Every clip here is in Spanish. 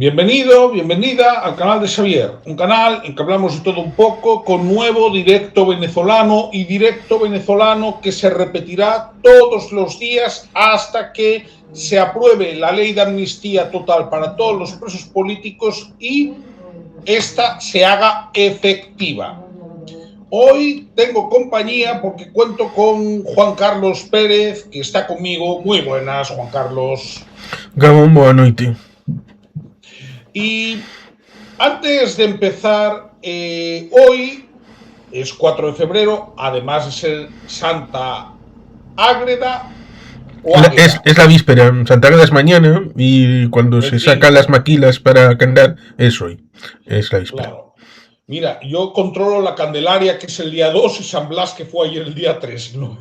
Bienvenido, bienvenida al canal de Xavier, un canal en que hablamos de todo un poco con nuevo directo venezolano y directo venezolano que se repetirá todos los días hasta que se apruebe la ley de amnistía total para todos los presos políticos y esta se haga efectiva. Hoy tengo compañía porque cuento con Juan Carlos Pérez, que está conmigo. Muy buenas, Juan Carlos. Gabón, boa noite. Y antes de empezar, hoy es 4 de febrero, además de ser Santa Ágreda. Es la víspera, Santa Ágreda es mañana y cuando se sacan las maquilas para cantar es hoy, es la víspera. Claro. Mira, yo controlo la Candelaria, que es el día 2, y San Blas, que fue ayer el día 3, ¿no?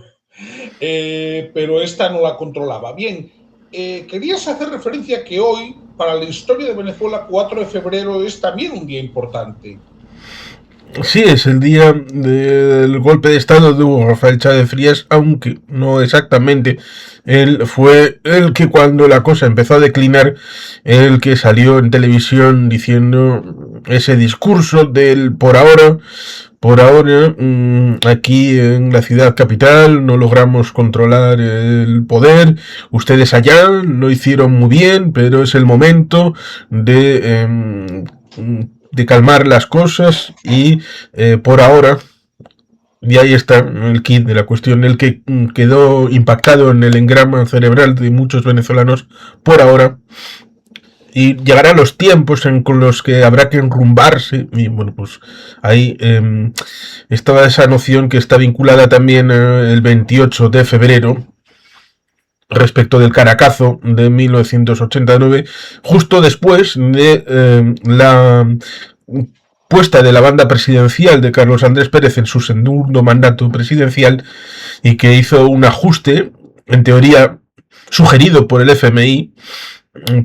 Pero esta no la controlaba. Bien, querías hacer referencia que hoy, para la historia de Venezuela, 4 de febrero es también un día importante. Sí, es el día del golpe de estado de Hugo Rafael Chávez Frías, aunque no exactamente. Él fue el que, cuando la cosa empezó a declinar, el que salió en televisión diciendo ese discurso del por ahora, aquí en la ciudad capital no logramos controlar el poder, ustedes allá lo hicieron muy bien, pero es el momento de calmar las cosas y por ahora, y ahí está el kit de la cuestión, el que quedó impactado en el engrama cerebral de muchos venezolanos por ahora. Y llegarán los tiempos en los que habrá que enrumbarse. Y bueno, pues ahí estaba esa noción que está vinculada también el 28 de febrero, respecto del Caracazo de 1989, justo después de la puesta de la banda presidencial de Carlos Andrés Pérez en su segundo mandato presidencial, y que hizo un ajuste, en teoría sugerido por el FMI,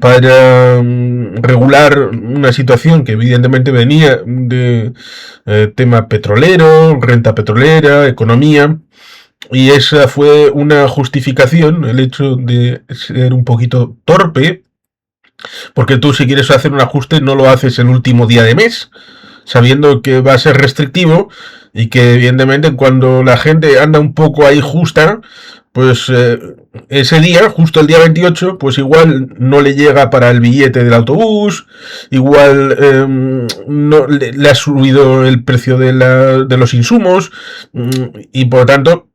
para regular una situación que evidentemente venía de tema petrolero, renta petrolera, economía. Y esa fue una justificación, el hecho de ser un poquito torpe, porque tú, si quieres hacer un ajuste, no lo haces el último día de mes, sabiendo que va a ser restrictivo y que evidentemente cuando la gente anda un poco ahí justa, pues ese día, justo el día 28, pues igual no le llega para el billete del autobús, igual no le ha subido el precio de los insumos, y por lo tanto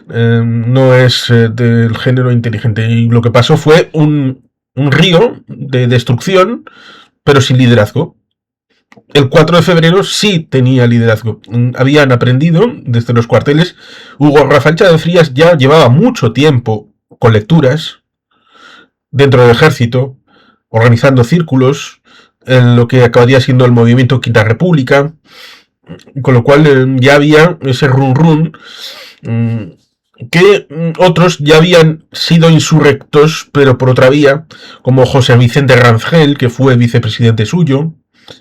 no es del género inteligente. Y lo que pasó fue un río de destrucción, pero sin liderazgo. El 4 de febrero sí tenía liderazgo. Habían aprendido desde los cuarteles. Hugo Rafael Chávez Frías ya llevaba mucho tiempo con lecturas dentro del ejército, organizando círculos en lo que acabaría siendo el movimiento Quinta República, con lo cual ya había ese run que otros ya habían sido insurrectos, pero por otra vía, como José Vicente Rangel, que fue vicepresidente suyo,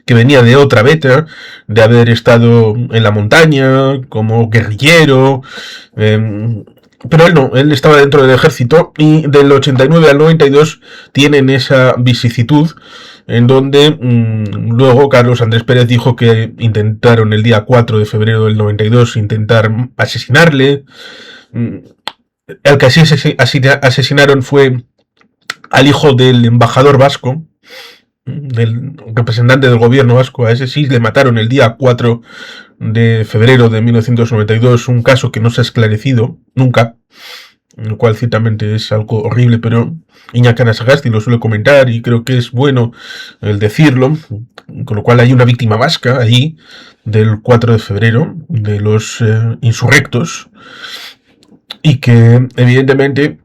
que venía de otra beta, de haber estado en la montaña, como guerrillero, pero él no, él estaba dentro del ejército, y del 89 al 92 tienen esa vicisitud, en donde luego Carlos Andrés Pérez dijo que intentaron el día 4 de febrero del 92 intentar asesinarle. El que asesinaron fue al hijo del embajador vasco, del representante del gobierno vasco. A ese sí le mataron el día 4 de febrero de 1992, un caso que no se ha esclarecido nunca, lo cual ciertamente es algo horrible, pero Iñaki Anasagasti lo suele comentar y creo que es bueno el decirlo, con lo cual hay una víctima vasca ahí del 4 de febrero, de los insurrectos, y que evidentemente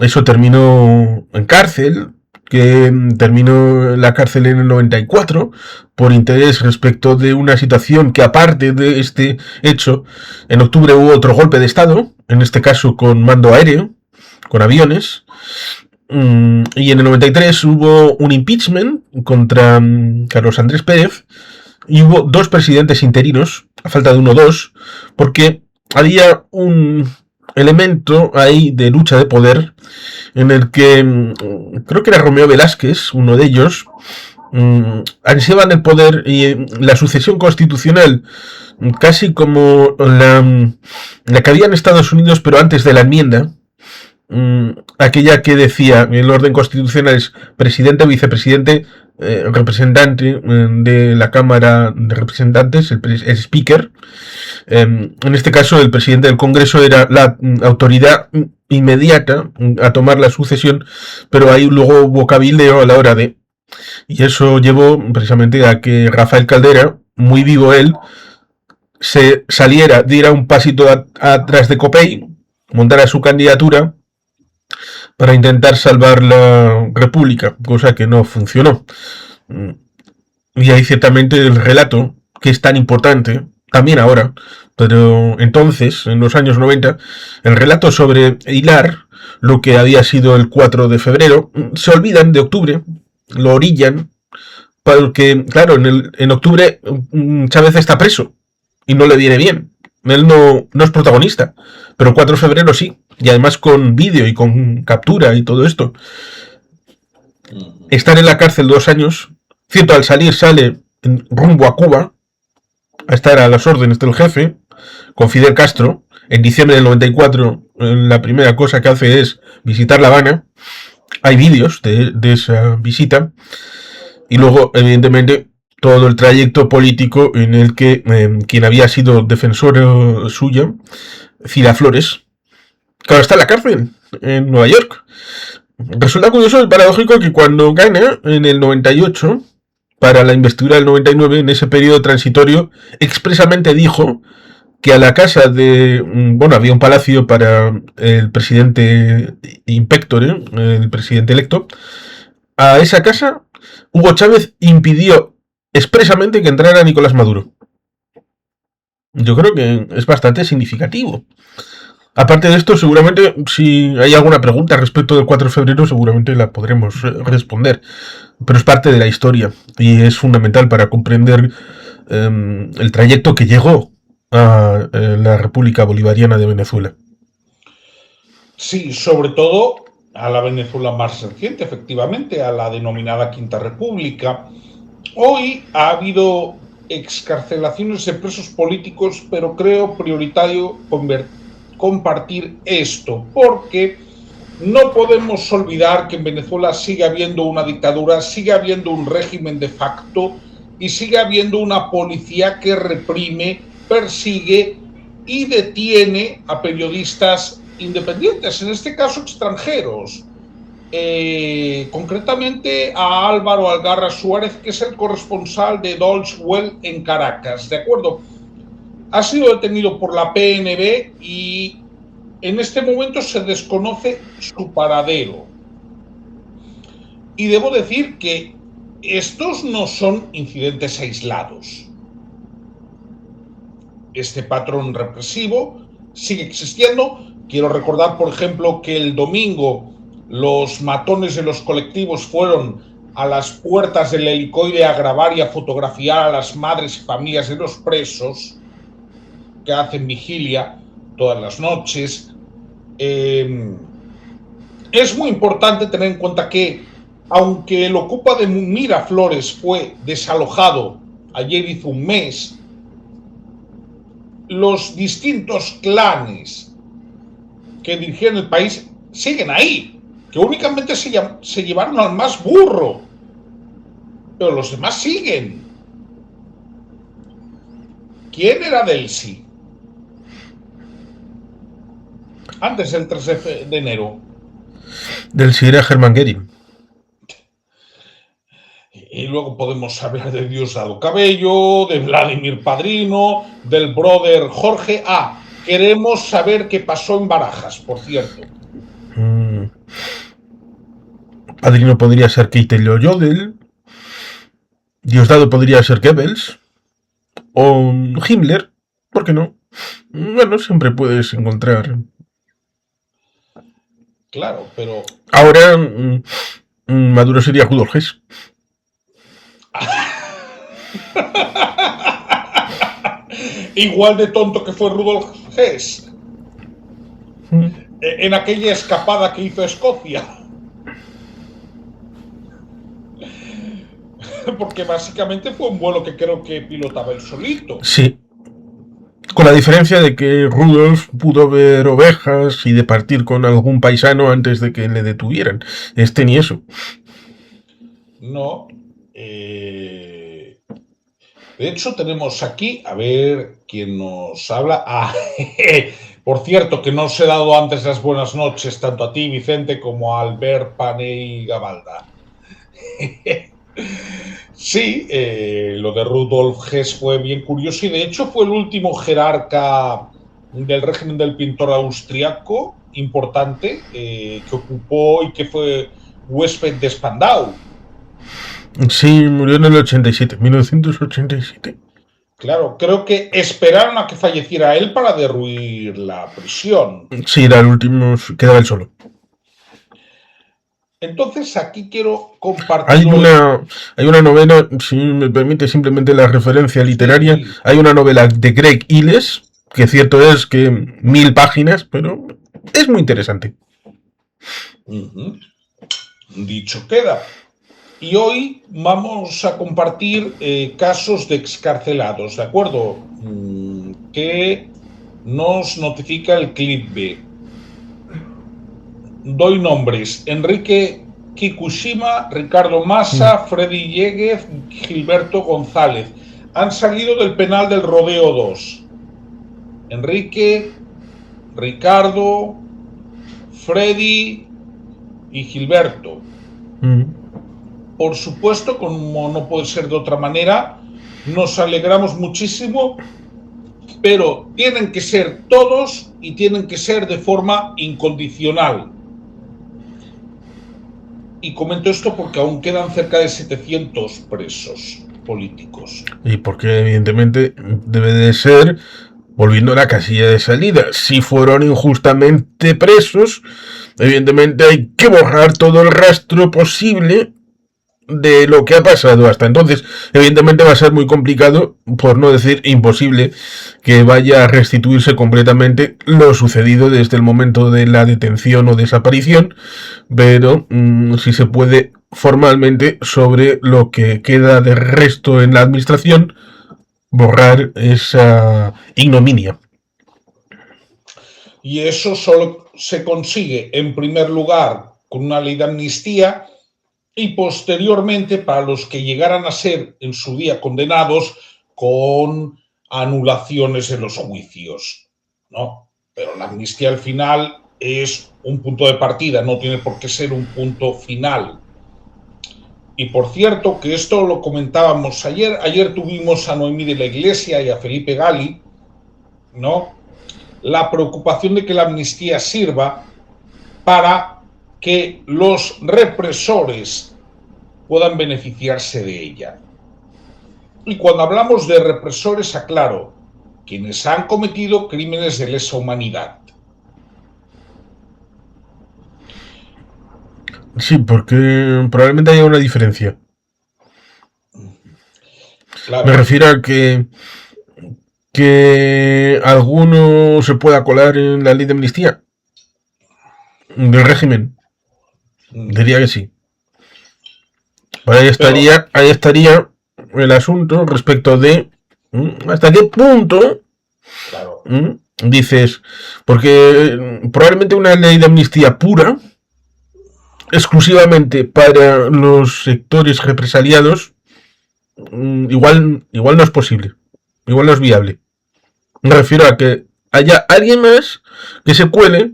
eso terminó en cárcel, que terminó en la cárcel en el 94 por interés respecto de una situación que, aparte de este hecho, en octubre hubo otro golpe de estado, en este caso con mando aéreo, con aviones, y en el 93 hubo un impeachment contra Carlos Andrés Pérez, y hubo dos presidentes interinos, a falta de uno o dos, porque había un elemento ahí de lucha de poder en el que creo que era Romeo Velázquez, uno de ellos, ansiaban el poder y la sucesión constitucional, casi como la que había en Estados Unidos, pero antes de la enmienda, aquella que decía el orden constitucional es presidente, vicepresidente, representante de la Cámara de Representantes, el speaker. En este caso, el presidente del Congreso era la autoridad inmediata a tomar la sucesión, pero ahí luego hubo cabildeo a la hora de... Y eso llevó precisamente a que Rafael Caldera, muy vivo él, se saliera, diera un pasito atrás de Copey, montara su candidatura para intentar salvar la República, cosa que no funcionó. Y ahí ciertamente el relato, que es tan importante, también ahora, pero entonces, en los años 90, el relato sobre hilar lo que había sido el 4 de febrero, se olvidan de octubre, lo orillan, porque, claro, en octubre Chávez está preso y no le viene bien. Él no es protagonista, pero el 4 de febrero sí, y además con vídeo y con captura y todo esto. Estar en la cárcel 2 años, cierto, al salir sale rumbo a Cuba, a estar a las órdenes del jefe, con Fidel Castro. En diciembre del 94, la primera cosa que hace es visitar La Habana. Hay vídeos de esa visita. Y luego, evidentemente, todo el trayecto político en el que quien había sido defensor suya, Cira Flores, que ahora está en la cárcel, en Nueva York. Resulta curioso y paradójico que cuando gana, en el 98, para la investidura del 99, en ese periodo transitorio, expresamente dijo que a la casa de... Bueno, había un palacio para el presidente impectore, el presidente electo. A esa casa, Hugo Chávez impidió expresamente que entrara Nicolás Maduro. Yo creo que es bastante significativo. Aparte de esto, seguramente, si hay alguna pregunta respecto del 4 de febrero, seguramente la podremos responder. Pero es parte de la historia y es fundamental para comprender el trayecto que llegó a la República Bolivariana de Venezuela. Sí, sobre todo a la Venezuela más reciente, efectivamente, a la denominada Quinta República. Hoy ha habido excarcelaciones de presos políticos, pero creo prioritario compartir esto, porque no podemos olvidar que en Venezuela sigue habiendo una dictadura, sigue habiendo un régimen de facto y sigue habiendo una policía que reprime, persigue y detiene a periodistas independientes, en este caso extranjeros. Concretamente a Álvaro Algarra Suárez, que es el corresponsal de Deutsche Welle en Caracas, ¿de acuerdo? Ha sido detenido por la PNB y en este momento se desconoce su paradero. Y debo decir que estos no son incidentes aislados. Este patrón represivo sigue existiendo. Quiero recordar, por ejemplo, que el domingo los matones de los colectivos fueron a las puertas del helicoide a grabar y a fotografiar a las madres y familias de los presos que hacen vigilia todas las noches. Es muy importante tener en cuenta que, aunque el Ocupa de Miraflores fue desalojado, ayer hizo un mes, los distintos clanes que dirigían el país siguen ahí, que únicamente se llevaron al más burro, pero los demás siguen. ¿Quién era Delcy? Antes del 3 de enero. Delcy era Germán Goering. Y luego podemos hablar de Diosdado Cabello, de Vladimir Padrino, del brother Jorge. Queremos saber qué pasó en Barajas, por cierto. Padrino podría ser Keitelio Yodel. Diosdado podría ser Goebbels. O Himmler. ¿Por qué no? Bueno, siempre puedes encontrar. Claro, pero... Ahora Maduro sería Rudolf Hess. Igual de tonto que fue Rudolf Hess en aquella escapada que hizo a Escocia. porque básicamente fue un vuelo que creo que pilotaba él solito. Sí. Con la diferencia de que Rudolf pudo ver ovejas y de partir con algún paisano antes de que le detuvieran. Este ni eso. No. De hecho, tenemos aquí, a ver quién nos habla. Por cierto, que no os he dado antes las buenas noches, tanto a ti, Vicente, como a Albert Paney Gabalda. Sí, lo de Rudolf Hess fue bien curioso y de hecho fue el último jerarca del régimen del pintor austriaco importante que ocupó y que fue huésped de Spandau. Sí, murió en el 87, 1987. Claro, creo que esperaron a que falleciera él para derruir la prisión. Sí, era el último, quedaba él solo. Entonces aquí quiero compartir hay una novela, si me permite simplemente la referencia literaria, sí. Hay una novela de Greg Iles, que cierto es que 1000 páginas, pero es muy interesante. Dicho queda. Y hoy vamos a compartir casos de excarcelados, ¿de acuerdo? Que nos notifica el clip. Doy nombres: Enrique Kikushima, Ricardo Massa, Freddy Yéguez, Gilberto González. Han salido del penal del Rodeo 2. Enrique, Ricardo, Freddy y Gilberto. Por supuesto, como no puede ser de otra manera, nos alegramos muchísimo, pero tienen que ser todos y tienen que ser de forma incondicional. Y comento esto porque aún quedan cerca de 700 presos políticos. Y porque evidentemente debe de ser, volviendo a la casilla de salida, si fueron injustamente presos, evidentemente hay que borrar todo el rastro posible de lo que ha pasado hasta entonces. Evidentemente va a ser muy complicado, por no decir imposible, que vaya a restituirse completamente lo sucedido desde el momento de la detención o desaparición, pero si se puede formalmente, sobre lo que queda de resto en la administración, borrar esa ignominia. Y eso solo se consigue, en primer lugar, con una ley de amnistía, y posteriormente, para los que llegaran a ser en su día condenados, con anulaciones en los juicios, ¿no? Pero la amnistía al final es un punto de partida, no tiene por qué ser un punto final. Y por cierto, que esto lo comentábamos ayer tuvimos a Noemí de la Iglesia y a Felipe Gali, ¿no? La preocupación de que la amnistía sirva para que los represores puedan beneficiarse de ella. Y cuando hablamos de represores, aclaro, quienes han cometido crímenes de lesa humanidad. Sí, porque probablemente haya una diferencia. Claro. Me refiero a que alguno se pueda colar en la ley de amnistía del régimen. Diría que sí. Pero ahí estaría el asunto respecto de hasta qué punto dices, porque probablemente una ley de amnistía pura, exclusivamente para los sectores represaliados, igual no es posible, igual no es viable. Me refiero a que haya alguien más que se cuele,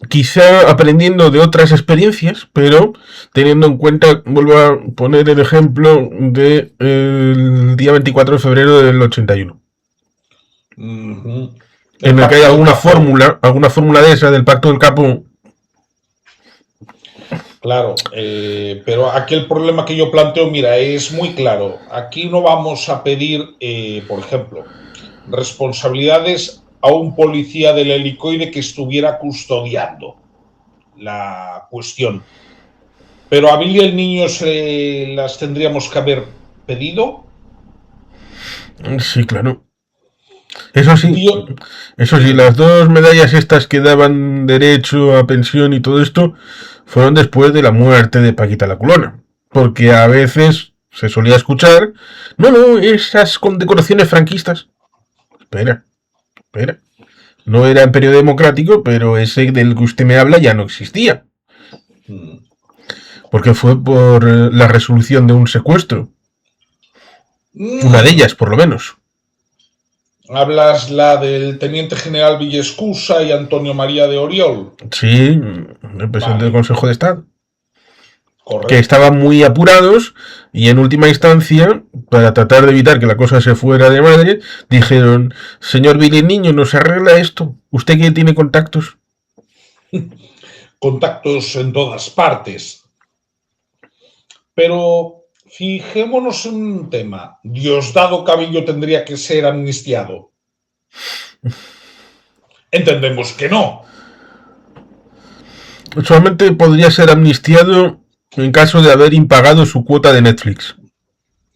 quizá aprendiendo de otras experiencias, pero teniendo en cuenta, vuelvo a poner el ejemplo del día 24 de febrero del 81. En el que hay alguna fórmula de esa del Pacto del Capo. Claro, pero aquí el problema que yo planteo, mira, es muy claro. Aquí no vamos a pedir, por ejemplo, responsabilidades a un policía del helicoide que estuviera custodiando la cuestión. Pero a Billy el niño se las tendríamos que haber pedido. Sí, claro. Eso sí, las dos medallas estas que daban derecho a pensión y todo esto fueron después de la muerte de Paquita la Culona. porque a veces se solía escuchar, no, esas condecoraciones franquistas. Espera, espera. No era en periodo democrático, pero ese del que usted me habla ya no existía. Porque fue por la resolución de un secuestro. Una de ellas, por lo menos. ¿Hablas la del teniente general Villescusa y Antonio María de Oriol? Sí, el presidente del Consejo de Estado. Correcto. Que estaban muy apurados y en última instancia, para tratar de evitar que la cosa se fuera de madre, dijeron, señor Billy Niño, ¿nos arregla esto? ¿Usted que tiene contactos? Contactos en todas partes. Pero fijémonos en un tema. Diosdado Cabello tendría que ser amnistiado. Entendemos que no. Solamente podría ser amnistiado en caso de haber impagado su cuota de Netflix.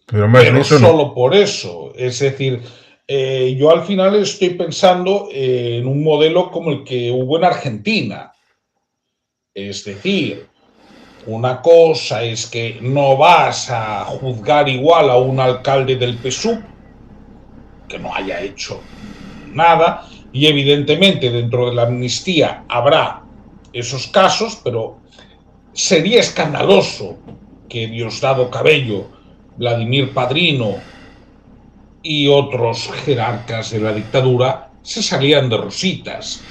Pero más Pero de eso solo no. por eso. Es decir, yo al final estoy pensando en un modelo como el que hubo en Argentina. Es decir, una cosa es que no vas a juzgar igual a un alcalde del PSUV que no haya hecho nada, y evidentemente dentro de la amnistía habrá esos casos, pero sería escandaloso que Diosdado Cabello, Vladimir Padrino y otros jerarcas de la dictadura se salieran de rositas.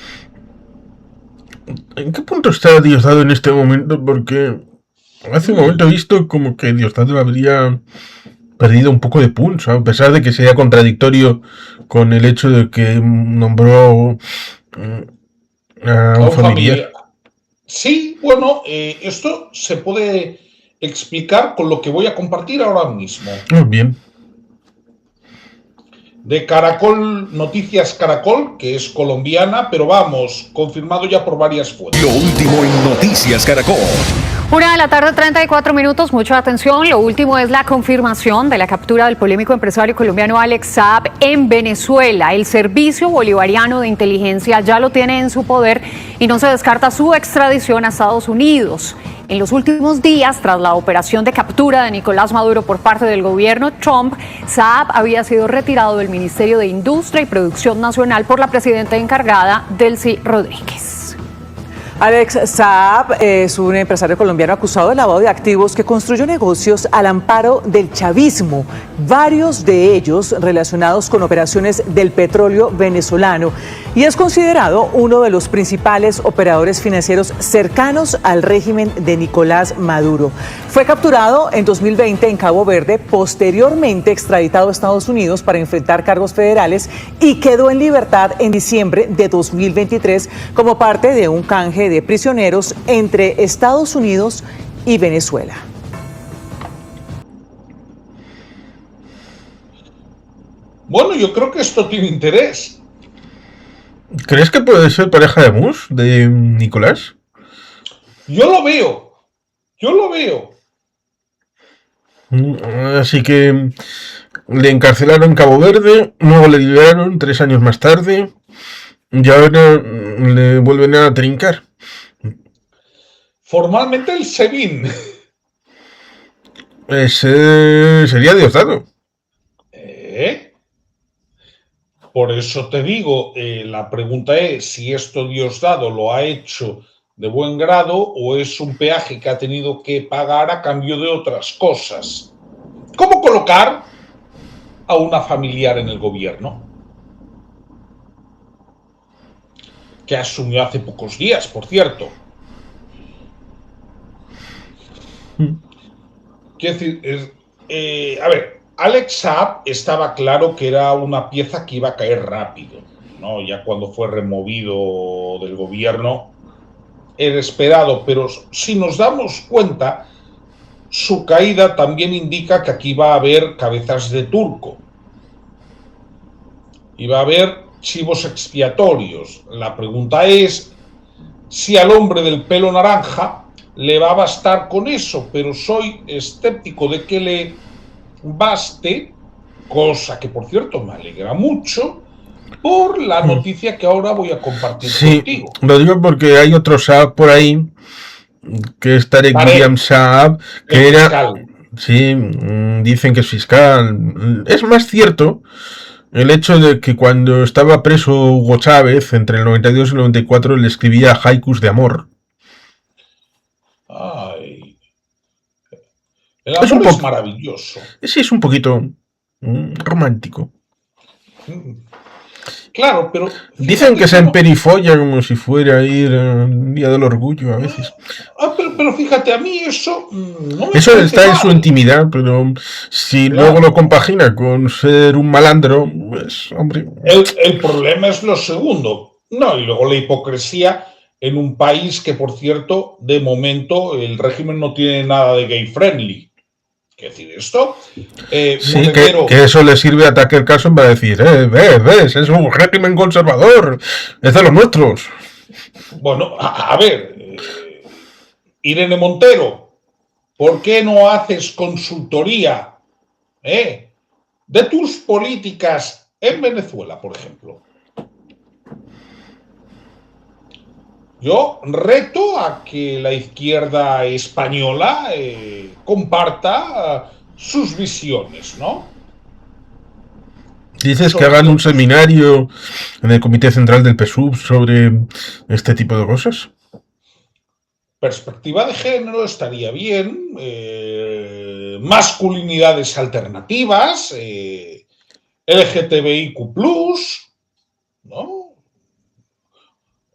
¿En qué punto está Diosdado en este momento? Porque hace un momento he visto como que Diosdado habría perdido un poco de punch, a pesar de que sería contradictorio con el hecho de que nombró a un familiar. Sí, bueno, esto se puede explicar con lo que voy a compartir ahora mismo. Bien. De Caracol, Noticias Caracol, que es colombiana, pero vamos, confirmado ya por varias fuentes. Lo último en Noticias Caracol. 1:34 p.m, mucha atención. Lo último es la confirmación de la captura del polémico empresario colombiano Alex Saab en Venezuela. El Servicio Bolivariano de Inteligencia ya lo tiene en su poder y no se descarta su extradición a Estados Unidos. En los últimos días, tras la operación de captura de Nicolás Maduro por parte del gobierno Trump, Saab había sido retirado del Ministerio de Industria y Producción Nacional por la presidenta encargada, Delcy Rodríguez. Alex Saab es un empresario colombiano acusado de lavado de activos que construyó negocios al amparo del chavismo, varios de ellos relacionados con operaciones del petróleo venezolano, y es considerado uno de los principales operadores financieros cercanos al régimen de Nicolás Maduro. Fue capturado en 2020 en Cabo Verde, posteriormente extraditado a Estados Unidos para enfrentar cargos federales y quedó en libertad en diciembre de 2023 como parte de un canje de prisioneros entre Estados Unidos y Venezuela. Bueno, yo creo que esto tiene interés. ¿Crees que puede ser pareja de Mus, de Nicolás? Yo lo veo. Así que le encarcelaron en Cabo Verde, luego le liberaron 3 años más tarde y ahora le vuelven a trincar. Formalmente el SEBIN. Ese sería Diosdado. Por eso te digo, la pregunta es si esto Diosdado lo ha hecho de buen grado o es un peaje que ha tenido que pagar a cambio de otras cosas. ¿Cómo colocar a una familiar en el gobierno? Que asumió hace pocos días, por cierto. Quiero decir, a ver, Alex Saab estaba claro que era una pieza que iba a caer rápido, ¿no? Ya cuando fue removido del gobierno era esperado, pero si nos damos cuenta, su caída también indica que aquí va a haber cabezas de turco. Y va a haber chivos expiatorios. La pregunta es si al hombre del pelo naranja le va a bastar con eso, pero soy escéptico de que le baste, cosa que por cierto me alegra mucho, por la noticia que ahora voy a compartir contigo. Lo digo porque hay otro Saab por ahí que es Tarek Tarek, William Saab, el que era, fiscal. sí, dicen que es fiscal. Es más cierto el hecho de que cuando estaba preso Hugo Chávez, entre el 92 y el 94, le escribía haikus de amor. Ay, el Es un amor es poco, maravilloso. sí, es un poquito romántico. Claro, pero Dicen fíjate que se que no. emperifolla como si fuera a ir al Día del Orgullo a veces. Pero fíjate, a mí eso no me Eso parece está en su mal. intimidad, pero si luego Claro. lo compagina con ser un malandro, pues, hombre. El problema es lo segundo. No, y luego la hipocresía en un país que, por cierto, de momento el régimen no tiene nada de gay friendly. ¿Qué decir esto? Sí, Monedero, que eso le sirve a Tucker Carlson para decir, ves, es un régimen conservador, es de los nuestros. bueno, a ver, Irene Montero, ¿por qué no haces consultoría de tus políticas en Venezuela, por ejemplo? Yo reto a que la izquierda española comparta sus visiones, ¿no? Dices que Sobre hagan un todo, seminario en el Comité Central del PSUV sobre este tipo de cosas. perspectiva de género estaría bien, masculinidades alternativas, LGTBIQ+, ¿no?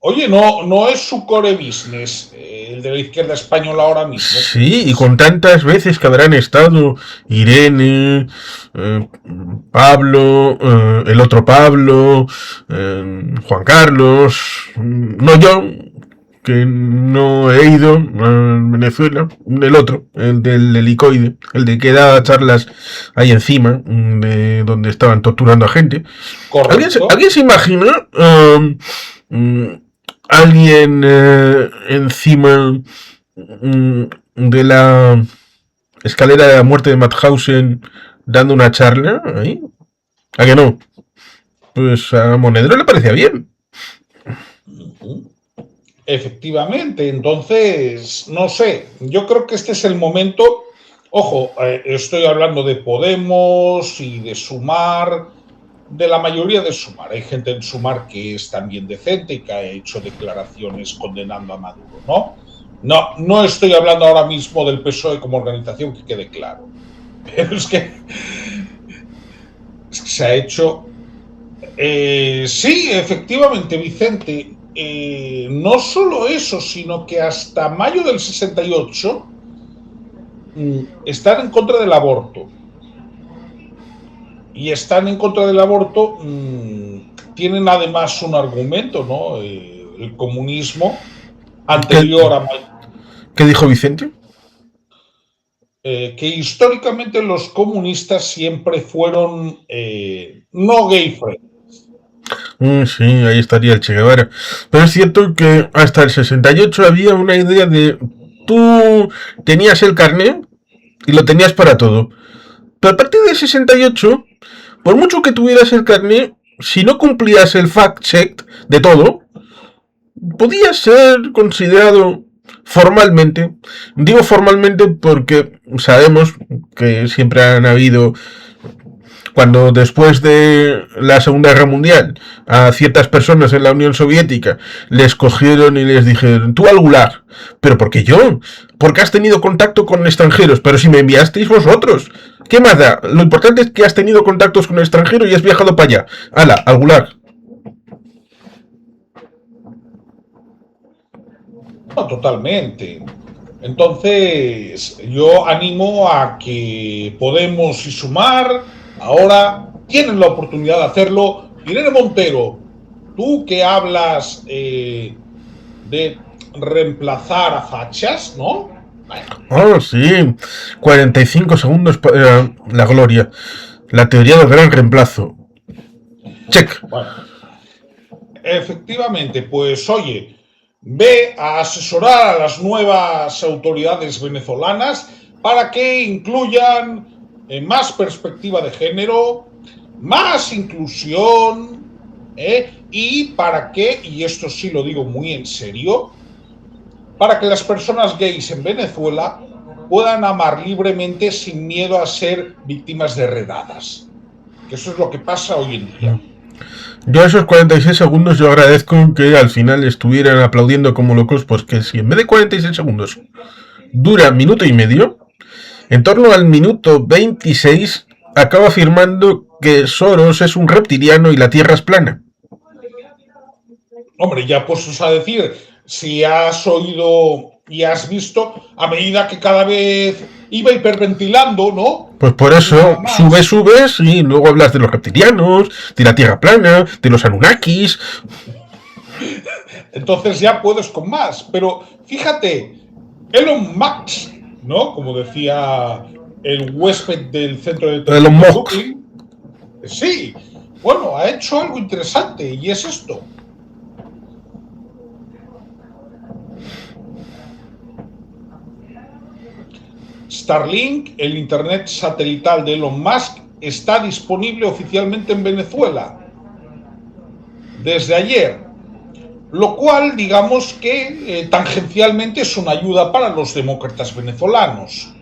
Oye, no es su core business el de la izquierda española ahora mismo. Sí, y con tantas veces que habrán estado Irene, Pablo, el otro Pablo, Juan Carlos, no yo, que no he ido a Venezuela, el otro, el del helicoide, el de que daba charlas ahí encima, de donde estaban torturando a gente. Correcto. ¿Alguien se imagina alguien encima de la escalera de la muerte de Mauthausen dando una charla ahí? ¿A que no? Pues a Monedero le parecía bien. Efectivamente, entonces, no sé, yo creo que este es el momento, ojo, estoy hablando de Podemos y de Sumar, de la mayoría de Sumar, hay gente en Sumar que es también decente y que ha hecho declaraciones condenando a Maduro, ¿no? No estoy hablando ahora mismo del PSOE como organización, que quede claro, pero es que se ha hecho... sí, efectivamente, Vicente, no solo eso, sino que hasta mayo del 68 están en contra del aborto. Y están en contra del aborto, tienen además un argumento, ¿no? El comunismo anterior a mayo. ¿Qué dijo Vicente? Que históricamente los comunistas siempre fueron no gay friendly. Sí, ahí estaría el Che Guevara. Pero es cierto que hasta el 68 había una idea de tú tenías el carnet y lo tenías para todo. Pero a partir del 68, por mucho que tuvieras el carnet, si no cumplías el fact-check de todo, podías ser considerado formalmente. Digo formalmente porque sabemos que siempre han habido, cuando después de la Segunda Guerra Mundial a ciertas personas en la Unión Soviética les cogieron y les dijeron, tú al Gulag. ¿Pero por qué yo? Porque has tenido contacto con extranjeros. Pero si me enviasteis vosotros. ¿Qué más da? Lo importante es que has tenido contactos con extranjeros y has viajado para allá. ¡Hala, al Gulag! No, totalmente. Entonces, yo animo a que Podemos y Sumar ahora tienen la oportunidad de hacerlo. Irene Montero, tú que hablas de reemplazar a fachas, ¿no? Bueno. Oh, sí. 45 segundos para la gloria. La teoría del gran reemplazo. Check. Bueno, efectivamente, pues oye, ve a asesorar a las nuevas autoridades venezolanas para que incluyan más perspectiva de género, más inclusión, y para que, y esto sí lo digo muy en serio, para que las personas gays en Venezuela puedan amar libremente sin miedo a ser víctimas de redadas. Que eso es lo que pasa hoy en día. Yo esos 46 segundos yo agradezco que al final estuvieran aplaudiendo como locos, porque si en vez de 46 segundos dura minuto y medio, en torno al minuto 26 acaba afirmando que Soros es un reptiliano y la Tierra es plana. Hombre, ya puestos a decir, si has oído y has visto, a medida que cada vez iba hiperventilando, ¿no? Pues por eso subes y luego hablas de los reptilianos, de la Tierra plana, de los Anunnakis. Entonces ya puedes con más. Pero fíjate, Elon Musk, ¿no? Como decía el huésped del centro de Elon Musk. Brooklyn, sí, bueno, ha hecho algo interesante y es esto. Starlink, el internet satelital de Elon Musk, está disponible oficialmente en Venezuela desde ayer, lo cual, digamos que tangencialmente es una ayuda para los demócratas venezolanos,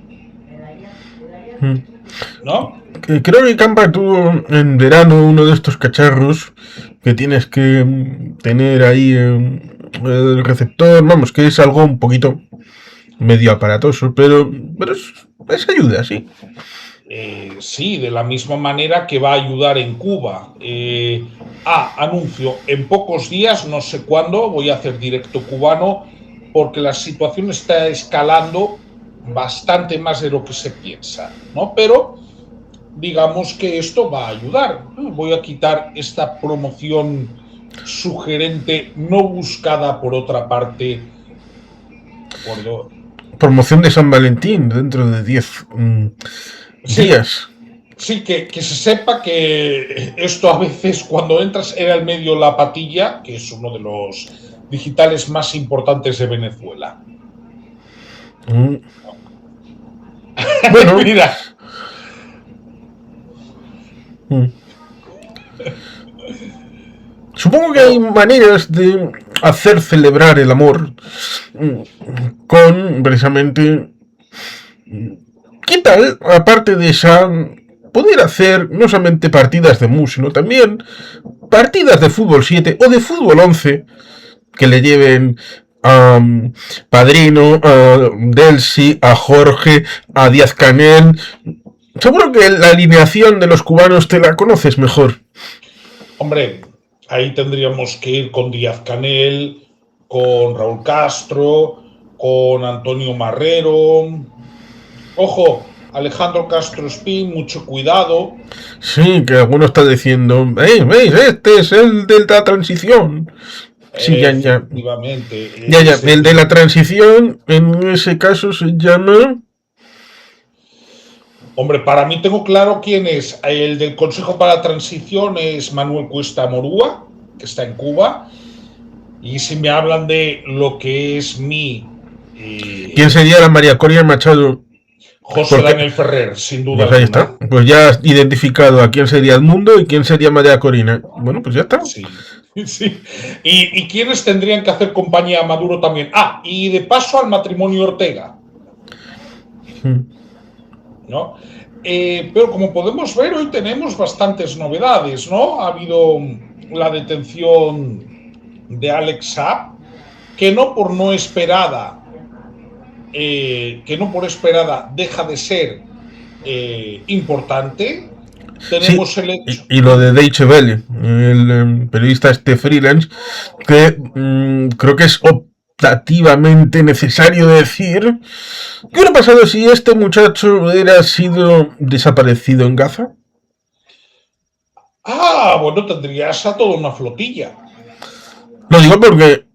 ¿no? Creo que Campa tuvo en verano uno de estos cacharros que tienes que tener ahí el receptor, vamos, que es algo un poquito medio aparatoso, pero es ayuda, sí. Sí, de la misma manera que va a ayudar en Cuba. Anuncio, en pocos días, no sé cuándo, voy a hacer directo cubano, porque la situación está escalando bastante más de lo que se piensa, ¿no? Pero digamos que esto va a ayudar. Voy a quitar esta promoción sugerente, no buscada por otra parte. Promoción de San Valentín dentro de 10 días. Sí, que se sepa que esto a veces cuando entras en el medio La Patilla, que es uno de los digitales más importantes de Venezuela. Bueno, mira. Supongo que hay maneras de hacer celebrar el amor con precisamente... ¿Qué tal, aparte de esa, poder hacer no solamente partidas de mus, sino también partidas de fútbol 7 o de fútbol 11 que le lleven a Padrino, a Delcy, a Jorge, a Díaz Canel? Seguro que la alineación de los cubanos te la conoces mejor. Hombre, ahí tendríamos que ir con Díaz Canel, con Raúl Castro, con Antonio Marrero. Ojo, Alejandro Castro Espín, mucho cuidado. Sí, que alguno está diciendo, ¿veis? Este es el de la transición. Sí, ya. Efectivamente. Ya, el de la transición, en ese caso se llama... Hombre, para mí tengo claro quién es. El del Consejo para la Transición es Manuel Cuesta Morúa, que está en Cuba. Y si me hablan de lo que es mi... ¿Quién sería la María Corina Machado? José Daniel Ferrer, sin duda. Pues ahí está. Pues ya has identificado a quién sería Edmundo y quién sería María Corina. Bueno, pues ya está. Sí. ¿Y quiénes tendrían que hacer compañía a Maduro también? Y de paso al matrimonio Ortega. ¿No? Pero como podemos ver, hoy tenemos bastantes novedades, ¿no? Ha habido la detención de Alex Saab, que no por esperada deja de ser importante. Tenemos sí, el hecho. Y lo de Deutsche Welle, el periodista freelance, que creo que es optativamente necesario decir. ¿Qué hubiera pasado si este muchacho hubiera sido desaparecido en Gaza? Bueno, tendrías a toda una flotilla. Lo digo porque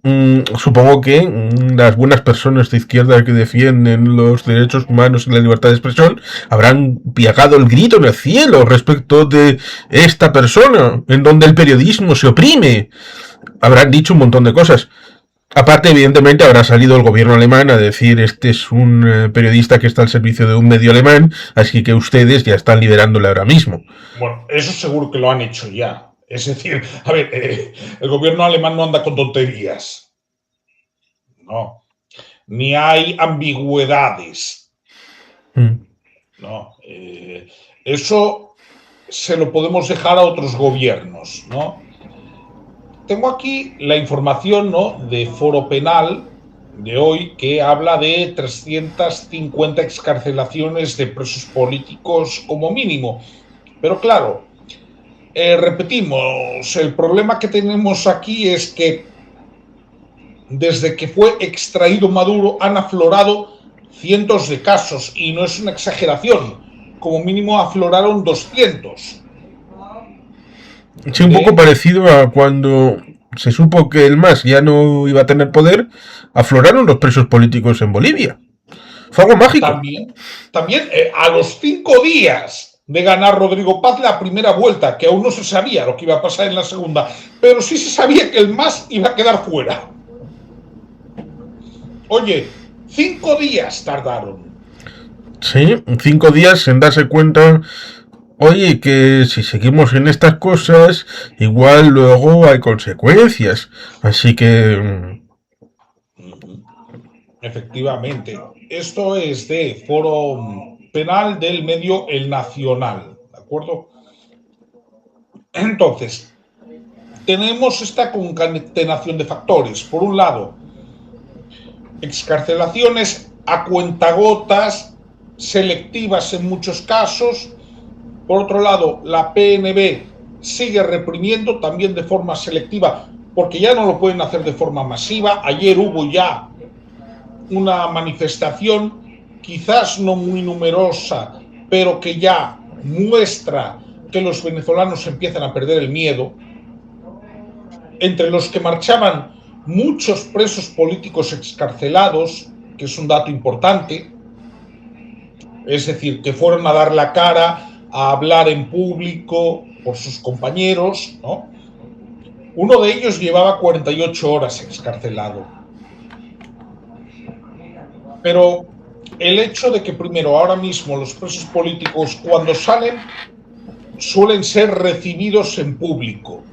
supongo que las buenas personas de izquierda que defienden los derechos humanos y la libertad de expresión habrán pegado el grito en el cielo respecto de esta persona, en donde el periodismo se oprime. Habrán dicho un montón de cosas. Aparte, evidentemente, habrá salido el gobierno alemán a decir este es un periodista que está al servicio de un medio alemán, así que ustedes ya están liderándole ahora mismo. Bueno, eso seguro que lo han hecho ya. Es decir, a ver, el gobierno alemán no anda con tonterías. No. ni hay ambigüedades. ¿No? Eso se lo podemos dejar a otros gobiernos, ¿no? Tengo aquí la información, ¿no?, de Foro Penal de hoy, que habla de 350 excarcelaciones de presos políticos como mínimo. Pero claro, repetimos, el problema que tenemos aquí es que desde que fue extraído Maduro han aflorado cientos de casos, y no es una exageración, como mínimo afloraron 200. Sí, un poco parecido a cuando se supo que el MAS ya no iba a tener poder, afloraron los presos políticos en Bolivia. Fue algo mágico. También a los 5 días de ganar Rodrigo Paz la primera vuelta, que aún no se sabía lo que iba a pasar en la segunda, pero sí se sabía que el MAS iba a quedar fuera. Oye, 5 días tardaron. Sí, 5 días en darse cuenta, oye, que si seguimos en estas cosas, igual luego hay consecuencias. Así que... Efectivamente. Esto es de Foro Penal del medio El Nacional, ¿de acuerdo? Entonces, tenemos esta concatenación de factores. Por un lado, excarcelaciones a cuentagotas, selectivas en muchos casos. Por otro lado, la PNB sigue reprimiendo también de forma selectiva, porque ya no lo pueden hacer de forma masiva. Ayer hubo ya una manifestación, quizás no muy numerosa, pero que ya muestra que los venezolanos empiezan a perder el miedo. Entre los que marchaban muchos presos políticos excarcelados, que es un dato importante, es decir, que fueron a dar la cara, a hablar en público por sus compañeros, ¿no? Uno de ellos llevaba 48 horas excarcelado. Pero el hecho de que primero, ahora mismo, los presos políticos, cuando salen, suelen ser recibidos en público.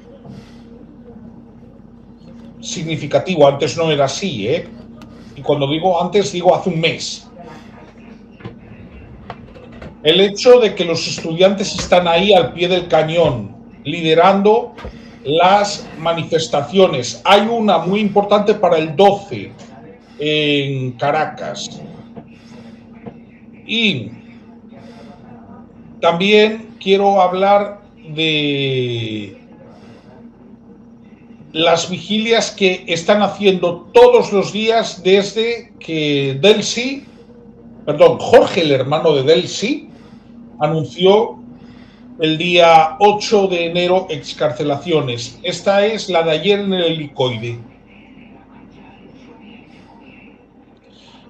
Significativo, antes no era así, ¿eh? Y cuando digo antes, digo hace un mes. El hecho de que los estudiantes están ahí al pie del cañón, liderando las manifestaciones. Hay una muy importante para el 12 en Caracas. Y también quiero hablar de las vigilias que están haciendo todos los días desde que Jorge, el hermano de Delcy, anunció el día 8 de enero excarcelaciones. Esta es la de ayer en el Helicoide.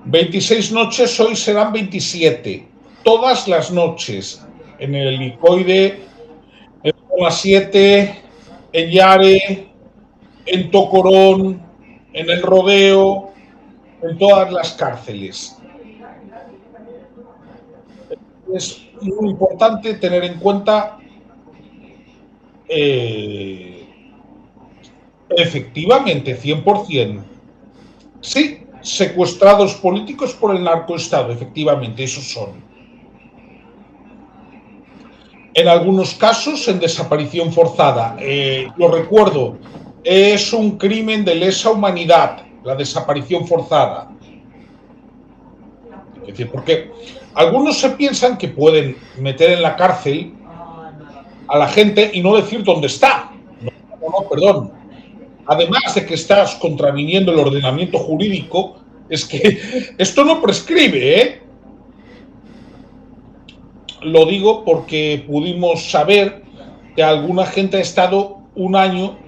26 noches, hoy serán 27. Todas las noches en el Helicoide, en Zona 7, en Yare, en Tocorón, en El Rodeo, en todas las cárceles. Es muy importante tener en cuenta, efectivamente, 100%. Sí, secuestrados políticos por el narcoestado, efectivamente, esos son. En algunos casos, en desaparición forzada. Lo recuerdo, es un crimen de lesa humanidad, la desaparición forzada. Es decir, porque algunos se piensan que pueden meter en la cárcel a la gente y no decir dónde está. No, perdón. Además de que estás contraviniendo el ordenamiento jurídico, es que esto no prescribe, ¿eh? Lo digo porque pudimos saber que alguna gente ha estado un año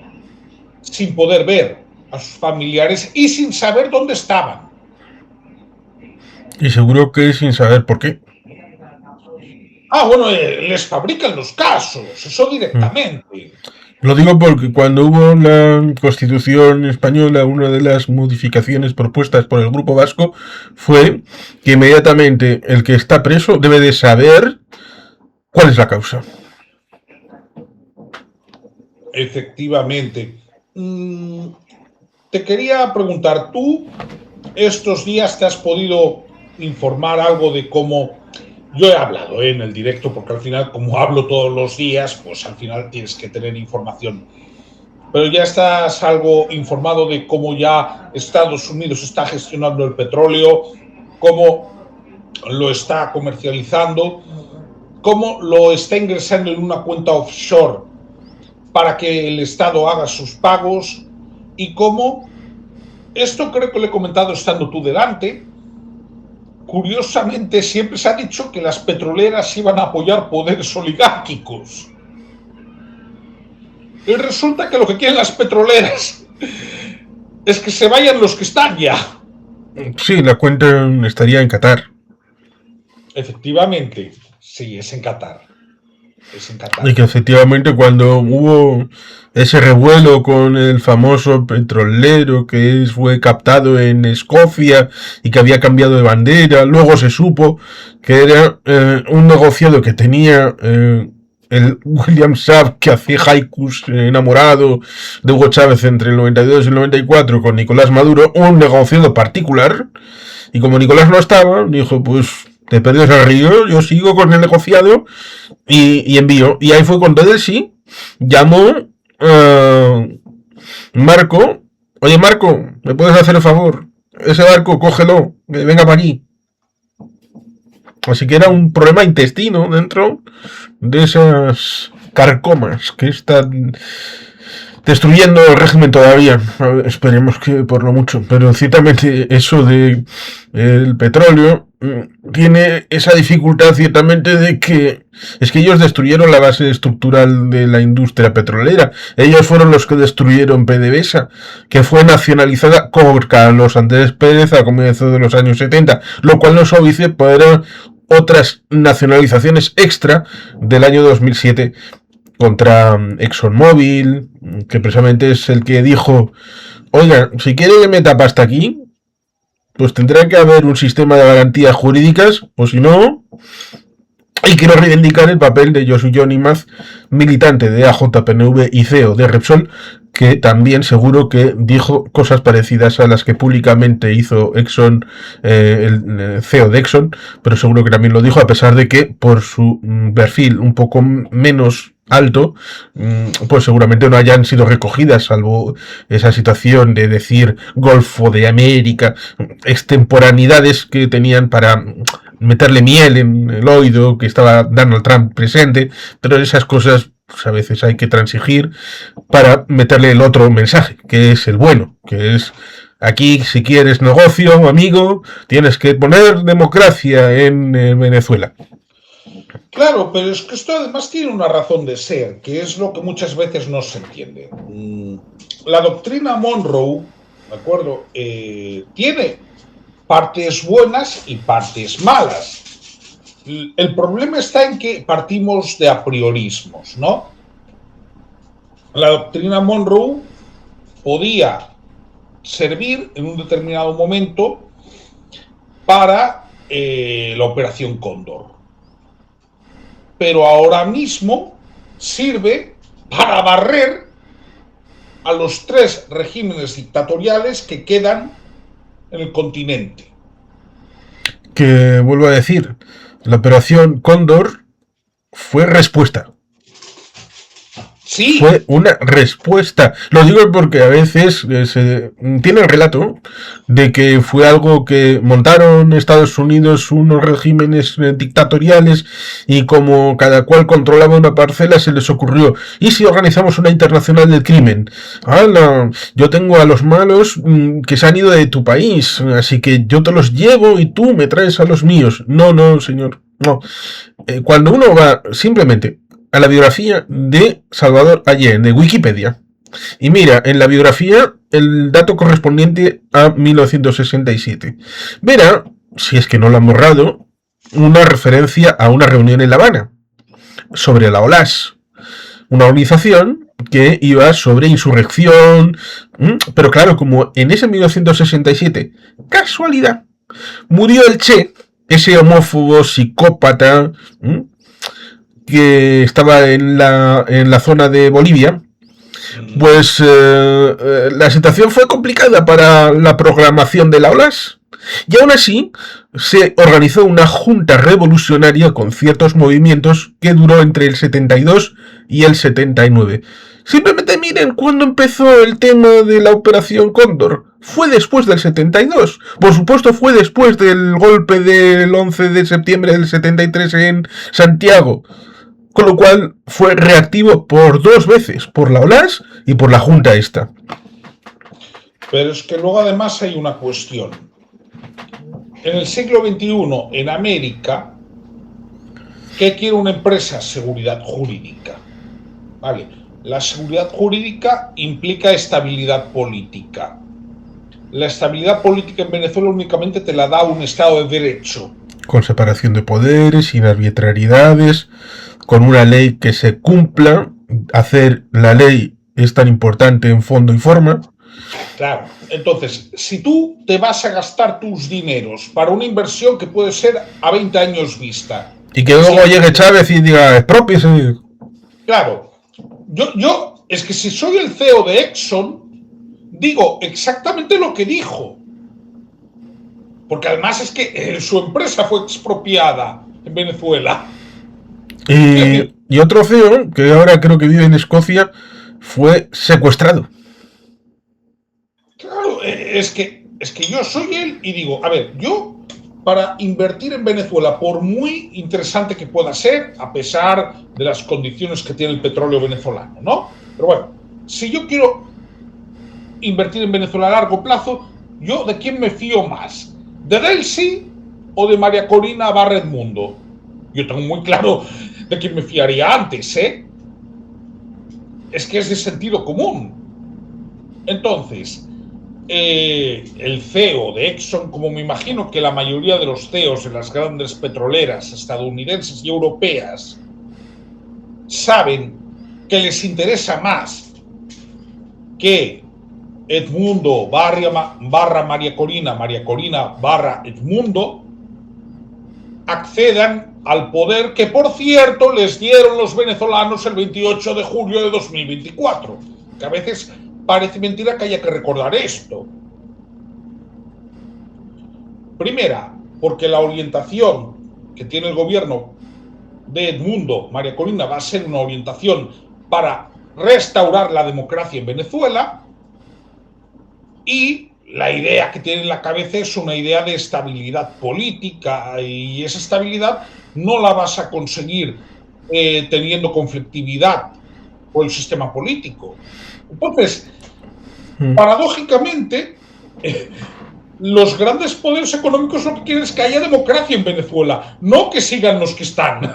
sin poder ver a sus familiares y sin saber dónde estaban. Y seguro que sin saber por qué. Bueno, les fabrican los casos, eso directamente. Lo digo porque cuando hubo la Constitución española, una de las modificaciones propuestas por el Grupo Vasco fue que inmediatamente el que está preso debe de saber cuál es la causa. Efectivamente. Te quería preguntar, ¿tú estos días te has podido informar algo de cómo... Yo he hablado en el directo, porque al final, como hablo todos los días, pues al final tienes que tener información. Pero ya estás algo informado de cómo ya Estados Unidos está gestionando el petróleo, cómo lo está comercializando, cómo lo está ingresando en una cuenta offshore para que el Estado haga sus pagos, y cómo, esto creo que lo he comentado estando tú delante, curiosamente siempre se ha dicho que las petroleras iban a apoyar poderes oligárquicos. Y resulta que lo que quieren las petroleras es que se vayan los que están ya. Sí, la cuenta estaría en Qatar. Efectivamente, sí, es en Qatar. Es en Qatar. Y que efectivamente cuando hubo ese revuelo con el famoso petrolero que fue captado en Escocia y que había cambiado de bandera, luego se supo que era un negociado que tenía el William Saab, que hacía haikus enamorado de Hugo Chávez entre el 92 y el 94 con Nicolás Maduro, un negociado particular, y como Nicolás no estaba, dijo, pues te perdes al río, yo sigo con el negociado y envío. Y ahí fue cuando él sí llamó a Marco. Oye, Marco, ¿me puedes hacer el favor? Ese barco, cógelo, que venga para aquí. Así que era un problema intestino dentro de esas carcomas que están destruyendo el régimen todavía. A ver, esperemos que por lo mucho. Pero ciertamente eso de el petróleo tiene esa dificultad ciertamente de que es que ellos destruyeron la base estructural de la industria petrolera. Ellos fueron los que destruyeron PDVSA, que fue nacionalizada por Carlos Andrés Pérez a comienzos de los años 70, lo cual nos obedece para otras nacionalizaciones extra del año 2007 contra ExxonMobil, que precisamente es el que dijo, oiga, si quiere que meta pasta aquí, pues tendrá que haber un sistema de garantías jurídicas, o si no... Y quiero reivindicar el papel de Josu Yonimaz, militante de AJPNV y CEO de Repsol, que también seguro que dijo cosas parecidas a las que públicamente hizo Exxon, el CEO de Exxon, pero seguro que también lo dijo, a pesar de que por su perfil un poco menos alto, pues seguramente no hayan sido recogidas, salvo esa situación de decir Golfo de América, extemporaneidades que tenían para meterle miel en el oído, que estaba Donald Trump presente, pero esas cosas pues a veces hay que transigir para meterle el otro mensaje, que es el bueno, que es aquí si quieres negocio, amigo, tienes que poner democracia en Venezuela. Claro, pero es que esto además tiene una razón de ser, que es lo que muchas veces no se entiende. La doctrina Monroe, ¿de acuerdo? Tiene partes buenas y partes malas. El problema está en que partimos de apriorismos, ¿no? La doctrina Monroe podía servir en un determinado momento para la Operación Cóndor. Pero ahora mismo sirve para barrer a los 3 regímenes dictatoriales que quedan en el continente. Que vuelvo a decir, la Operación Cóndor fue respuesta. Sí. Fue una respuesta. Lo digo porque a veces se tiene el relato de que fue algo que montaron Estados Unidos unos regímenes dictatoriales y como cada cual controlaba una parcela se les ocurrió, ¿y si organizamos una internacional del crimen? ¡Hala! Yo tengo a los malos que se han ido de tu país, así que yo te los llevo y tú me traes a los míos. No, no, señor. No. Cuando uno va simplemente a la biografía de Salvador Allende, de Wikipedia, y mira en la biografía el dato correspondiente a 1967, verá, si es que no lo han borrado, una referencia a una reunión en La Habana sobre la OLAS, una organización que iba sobre insurrección, pero claro, como en ese 1967, casualidad, murió el Che, ese homófobo psicópata, que estaba en la zona de Bolivia, Pues la situación fue complicada para la programación de la OLAS. Y aún así, se organizó una junta revolucionaria con ciertos movimientos que duró entre el 72 y el 79. Simplemente miren cuándo empezó el tema de la Operación Cóndor. Fue después del 72. Por supuesto, fue después del golpe del 11 de septiembre del 73 en Santiago. Con lo cual fue reactivo por 2 veces, por la OLAS y por la Junta esta. Pero es que luego además hay una cuestión. En el siglo XXI, en América, ¿qué quiere una empresa? Seguridad jurídica. Vale. La seguridad jurídica implica estabilidad política. La estabilidad política en Venezuela únicamente te la da un Estado de Derecho. Con separación de poderes, sin arbitrariedades, con una ley que se cumpla. Hacer la ley es tan importante en fondo y forma. Claro, entonces, si tú te vas a gastar tus dineros para una inversión que puede ser a 20 años vista. Y que luego llegue Chávez y diga, expropiese. Claro, yo, es que si soy el CEO de Exxon, digo exactamente lo que dijo. Porque además es que su empresa fue expropiada en Venezuela. Y otro CEO, que ahora creo que vive en Escocia, fue secuestrado. Claro, es que yo soy él y digo, a ver, yo para invertir en Venezuela, por muy interesante que pueda ser, a pesar de las condiciones que tiene el petróleo venezolano, ¿no? Pero bueno, si yo quiero invertir en Venezuela a largo plazo, ¿yo de quién me fío más? ¿De Delcy o de María Corina Barra Edmundo? Yo tengo muy claro de quién me fiaría antes, ¿eh? Es que es de sentido común. Entonces, el CEO de Exxon, como me imagino que la mayoría de los CEOs de las grandes petroleras estadounidenses y europeas, saben que les interesa más que Edmundo barra María Corina barra Edmundo accedan al poder que, por cierto, les dieron los venezolanos el 28 de julio de 2024, que a veces parece mentira que haya que recordar esto. Primera, porque la orientación que tiene el gobierno de Edmundo, María Corina, va a ser una orientación para restaurar la democracia en Venezuela, y la idea que tiene en la cabeza es una idea de estabilidad política, y esa estabilidad no la vas a conseguir teniendo conflictividad con el sistema político. Entonces, paradójicamente, los grandes poderes económicos lo que quieren es que haya democracia en Venezuela, no que sigan los que están.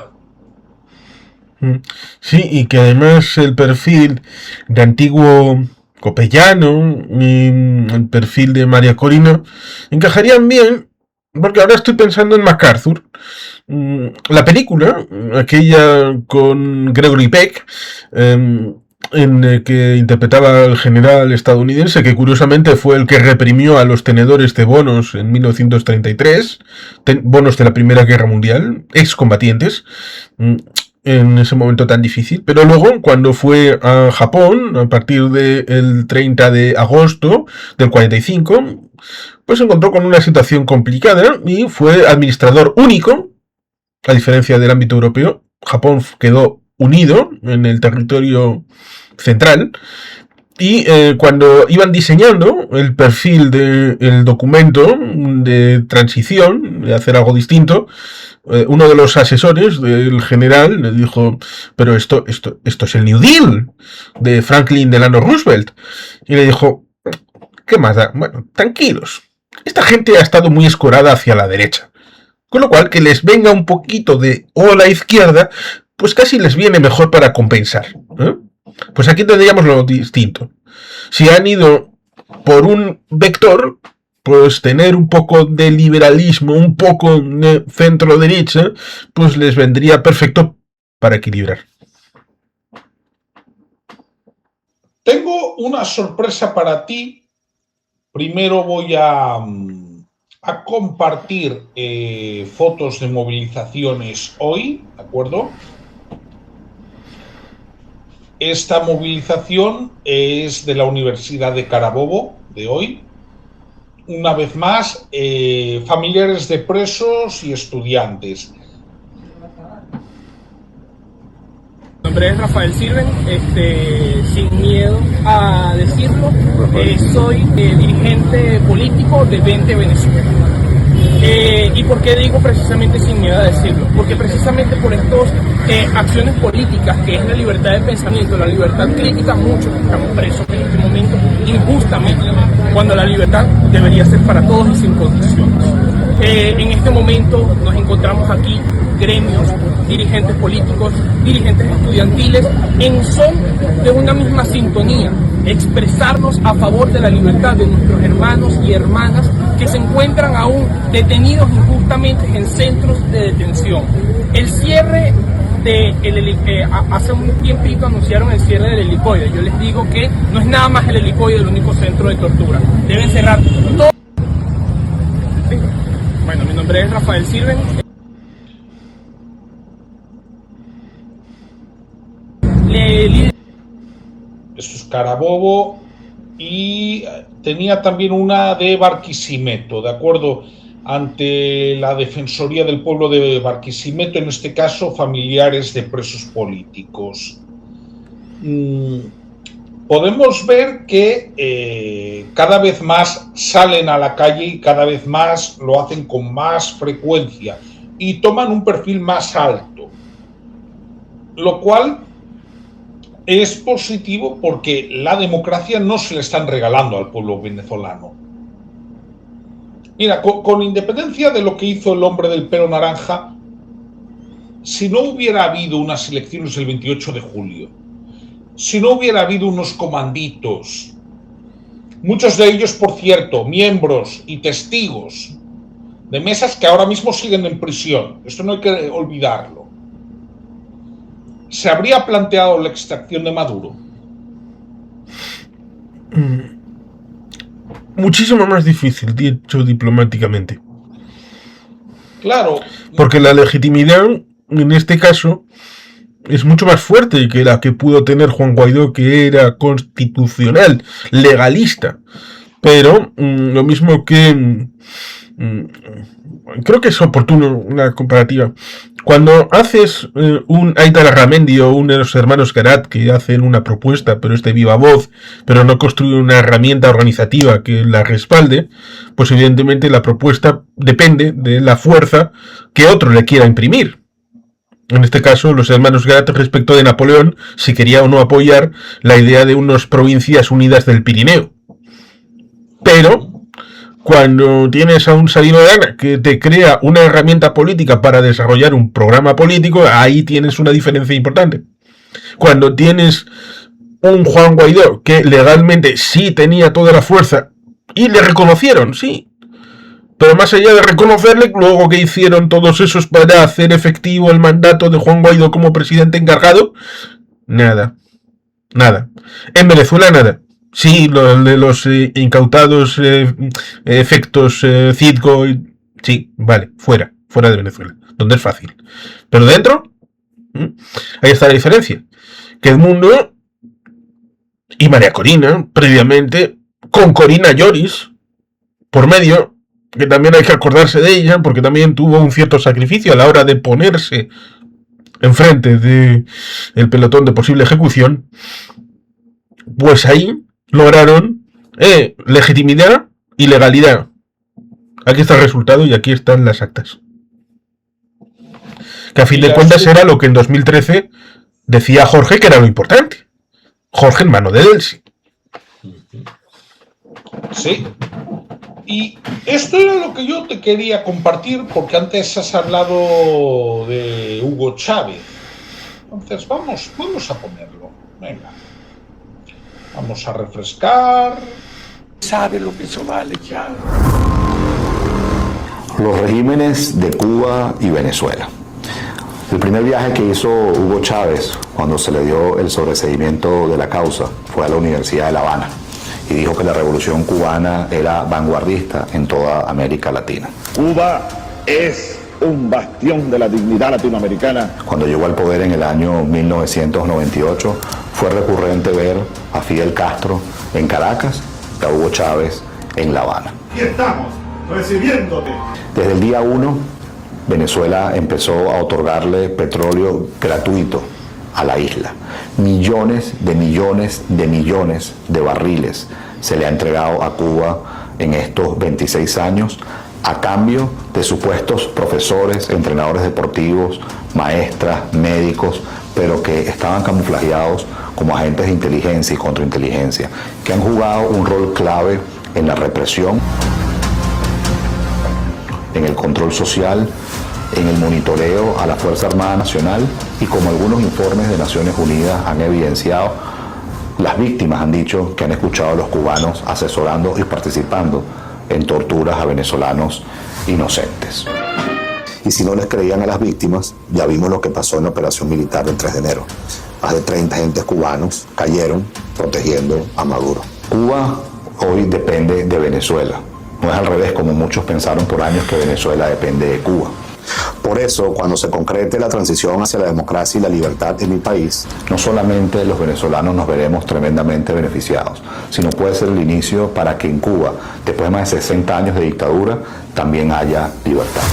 Sí, y que además el perfil de antiguo Copellano y el perfil de María Corina encajarían bien, porque ahora estoy pensando en MacArthur. La película, aquella con Gregory Peck, en que interpretaba al general estadounidense, que curiosamente fue el que reprimió a los tenedores de bonos en 1933, bonos de la Primera Guerra Mundial, excombatientes, en ese momento tan difícil. Pero luego, cuando fue a Japón, a partir del 30 de agosto del 45, pues se encontró con una situación complicada y fue administrador único. A diferencia del ámbito europeo, Japón quedó unido en el territorio central, y cuando iban diseñando el perfil del documento de transición, de hacer algo distinto, uno de los asesores del general le dijo, pero esto es el New Deal de Franklin Delano Roosevelt. Y le dijo, ¿qué más da? Bueno, tranquilos, esta gente ha estado muy escorada hacia la derecha. Con lo cual, que les venga un poquito de ola izquierda, pues casi les viene mejor para compensar, ¿eh? Pues aquí tendríamos lo distinto. Si han ido por un vector, pues tener un poco de liberalismo, un poco de centro-derecha, pues les vendría perfecto para equilibrar. Tengo una sorpresa para ti. Primero voy a compartir fotos de movilizaciones hoy, ¿de acuerdo? esta movilización es de la Universidad de Carabobo de hoy. Una vez más, familiares de presos y estudiantes. Mi nombre es Rafael Sirven, sin miedo a decirlo, soy dirigente político de 20 Venezuela. ¿Y por qué digo precisamente sin miedo a decirlo? Porque precisamente por estas acciones políticas, que es la libertad de pensamiento, la libertad crítica, muchos estamos presos en este momento injustamente, cuando la libertad debería ser para todos y sin condiciones. En este momento nos encontramos aquí gremios, dirigentes políticos, dirigentes estudiantiles, en son de una misma sintonía, expresarnos a favor de la libertad de nuestros hermanos y hermanas que se encuentran aún detenidos injustamente en centros de detención. El cierre hace un tiempito anunciaron el cierre del helicoide. Yo les digo que no es nada más el helicoide el único centro de tortura. Deben cerrar todo. Bueno, mi nombre es Rafael Sirven. Esto es Carabobo, y tenía también una de Barquisimeto, ¿de acuerdo? Ante la Defensoría del Pueblo de Barquisimeto, en este caso familiares de presos políticos. Podemos ver que cada vez más salen a la calle y cada vez más lo hacen con más frecuencia y toman un perfil más alto, lo cual es positivo porque la democracia no se le están regalando al pueblo venezolano. Mira, con independencia de lo que hizo el hombre del pelo naranja, si no hubiera habido unas elecciones el 28 de julio, si no hubiera habido unos comanditos, muchos de ellos, por cierto, miembros y testigos de mesas que ahora mismo siguen en prisión, esto no hay que olvidarlo, ¿se habría planteado la extracción de Maduro? Muchísimo más difícil, dicho diplomáticamente. Claro. Porque la legitimidad, en este caso, es mucho más fuerte que la que pudo tener Juan Guaidó, que era constitucional, legalista. Pero, lo mismo que... creo que es oportuno una comparativa. Cuando haces un Aita Larramendi o uno de los hermanos Garat que hacen una propuesta, pero es de viva voz, pero no construye una herramienta organizativa que la respalde, pues evidentemente la propuesta depende de la fuerza que otro le quiera imprimir. En este caso, los hermanos Garat respecto de Napoleón, si quería o no apoyar la idea de unas provincias unidas del Pirineo. Pero cuando tienes a un Sabino Arana que te crea una herramienta política para desarrollar un programa político, ahí tienes una diferencia importante. Cuando tienes un Juan Guaidó que legalmente sí tenía toda la fuerza y le reconocieron, sí, pero más allá de reconocerle, luego que hicieron todos esos para hacer efectivo el mandato de Juan Guaidó como presidente encargado, nada. En Venezuela nada. Sí, lo de los incautados efectos Citgo, sí, vale, fuera de Venezuela, donde es fácil. Pero dentro, ahí está la diferencia. Que Edmundo y María Corina, previamente, con Corina Lloris, por medio, que también hay que acordarse de ella, porque también tuvo un cierto sacrificio a la hora de ponerse enfrente del pelotón de posible ejecución, pues ahí lograron legitimidad y legalidad. Aquí está el resultado y aquí están las actas. Que a fin de cuentas era lo que en 2013 decía Jorge que era lo importante. Jorge en mano de Delcy. Sí. Y esto era lo que yo te quería compartir, porque antes has hablado de Hugo Chávez. Entonces vamos a ponerlo. Venga. Vamos a refrescar. Sabe lo que eso vale ya. Los regímenes de Cuba y Venezuela. El primer viaje que hizo Hugo Chávez cuando se le dio el sobreseimiento de la causa fue a la Universidad de La Habana y dijo que la revolución cubana era vanguardista en toda América Latina. Cuba es un bastión de la dignidad latinoamericana. Cuando llegó al poder en el año 1998 Fue recurrente ver a Fidel Castro en Caracas y a Hugo Chávez en La Habana. Aquí estamos, recibiéndote. Desde el día 1, Venezuela empezó a otorgarle petróleo gratuito a la isla. Millones de barriles se le ha entregado a Cuba en estos 26 años a cambio de supuestos profesores, entrenadores deportivos, maestras, médicos, pero que estaban camuflajeados como agentes de inteligencia y contrainteligencia, que han jugado un rol clave en la represión, en el control social, en el monitoreo a la Fuerza Armada Nacional y, como algunos informes de Naciones Unidas han evidenciado, las víctimas han dicho que han escuchado a los cubanos asesorando y participando en torturas a venezolanos inocentes. Y si no les creían a las víctimas, ya vimos lo que pasó en la operación militar del 3 de enero. Más de 30 agentes cubanos cayeron protegiendo a Maduro. Cuba hoy depende de Venezuela. No es al revés, como muchos pensaron por años que Venezuela depende de Cuba. Por eso, cuando se concrete la transición hacia la democracia y la libertad en mi país, no solamente los venezolanos nos veremos tremendamente beneficiados, sino puede ser el inicio para que en Cuba, después de más de 60 años de dictadura, también haya libertad.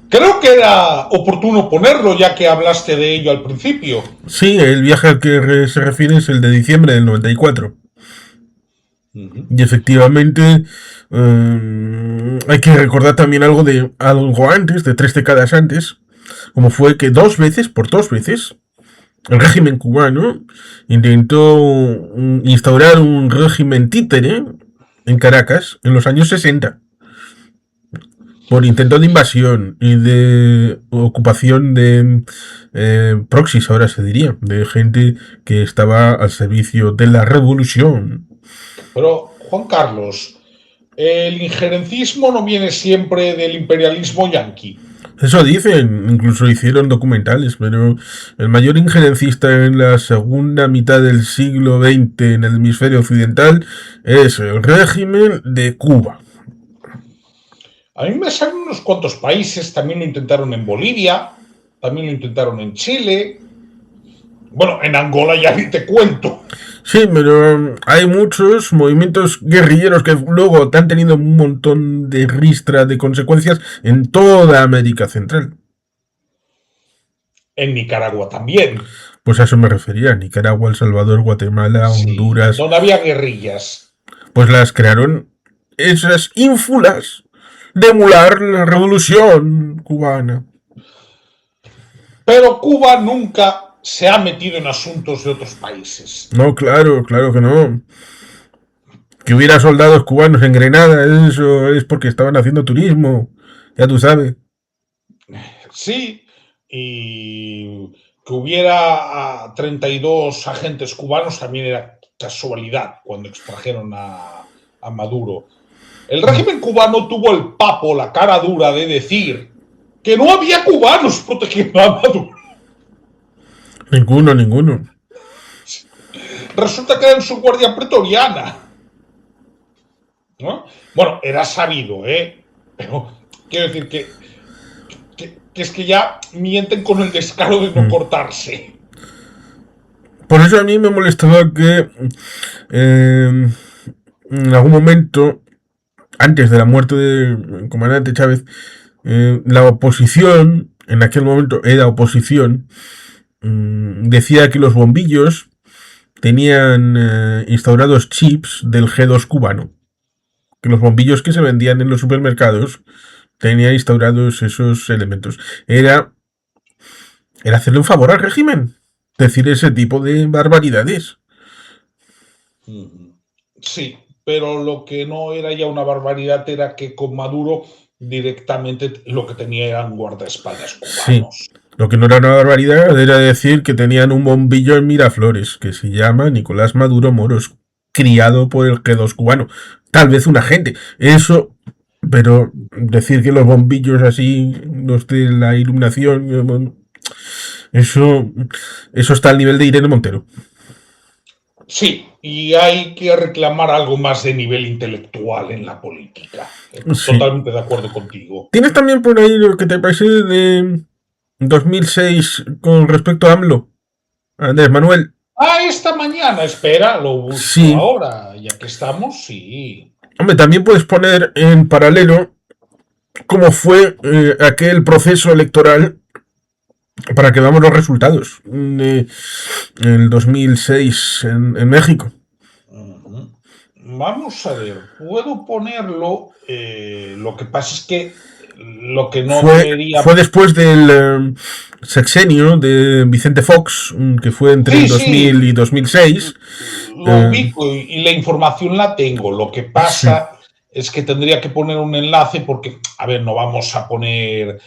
Creo que era oportuno ponerlo, ya que hablaste de ello al principio. Sí, el viaje al que se refiere es el de diciembre del 94. Y efectivamente hay que recordar también algo antes, de 3 décadas antes, como fue que por dos veces, el régimen cubano intentó instaurar un régimen títere en Caracas en los años 60. Por intento de invasión y de ocupación de proxies, ahora se diría, de gente que estaba al servicio de la revolución. Pero, Juan Carlos, el injerencismo no viene siempre del imperialismo yanqui. Eso dicen, incluso hicieron documentales, pero el mayor injerencista en la segunda mitad del siglo XX en el hemisferio occidental es el régimen de Cuba. A mí me salen unos cuantos países, también lo intentaron en Bolivia, también lo intentaron en Chile. Bueno, en Angola ya ni te cuento. Sí, pero hay muchos movimientos guerrilleros que luego han tenido un montón de ristra de consecuencias en toda América Central. En Nicaragua también. Pues a eso me refería, Nicaragua, El Salvador, Guatemala, Honduras. Donde había guerrillas. Pues las crearon esas ínfulas de emular la revolución cubana. Pero Cuba nunca se ha metido en asuntos de otros países. No, claro que no. Que hubiera soldados cubanos en Grenada, eso es porque estaban haciendo turismo, ya tú sabes. Sí, y que hubiera 32 agentes cubanos también era casualidad cuando extrajeron a Maduro. El régimen cubano tuvo el papo, la cara dura de decir que no había cubanos protegiendo a Maduro. Ninguno. Resulta que eran su guardia pretoriana, ¿no? Bueno, era sabido, pero quiero decir que es que ya mienten con el descaro de no cortarse. Por eso a mí me molestaba que en algún momento, antes de la muerte del comandante Chávez, la oposición, en aquel momento era oposición, decía que los bombillos tenían instaurados chips del G2 cubano. Que los bombillos que se vendían en los supermercados tenían instaurados esos elementos. Era hacerle un favor al régimen. Decir ese tipo de barbaridades. Sí, pero lo que no era ya una barbaridad era que con Maduro directamente lo que tenía eran guardaespaldas cubanos. Sí. Lo que no era una barbaridad era decir que tenían un bombillo en Miraflores, que se llama Nicolás Maduro Moros, criado por el G2 cubano. Tal vez un agente. Eso, pero decir que los bombillos así, los de la iluminación, eso está al nivel de Irene Montero. Sí, y hay que reclamar algo más de nivel intelectual en la política. Sí. Totalmente de acuerdo contigo. Tienes también por ahí lo que te parece de 2006 con respecto a AMLO, Andrés Manuel. Esta mañana, espera, lo busco Sí. ahora, ya que estamos, sí. Hombre, también puedes poner en paralelo cómo fue aquel proceso electoral para que veamos los resultados de el 2006 en México. Vamos a ver, puedo ponerlo, lo que pasa es que lo que no Fue debería... después del sexenio de Vicente Fox, que fue entre Sí, el 2000 y 2006. Lo ubico y la información la tengo. Lo que pasa es que tendría que poner un enlace porque, a ver, no vamos a poner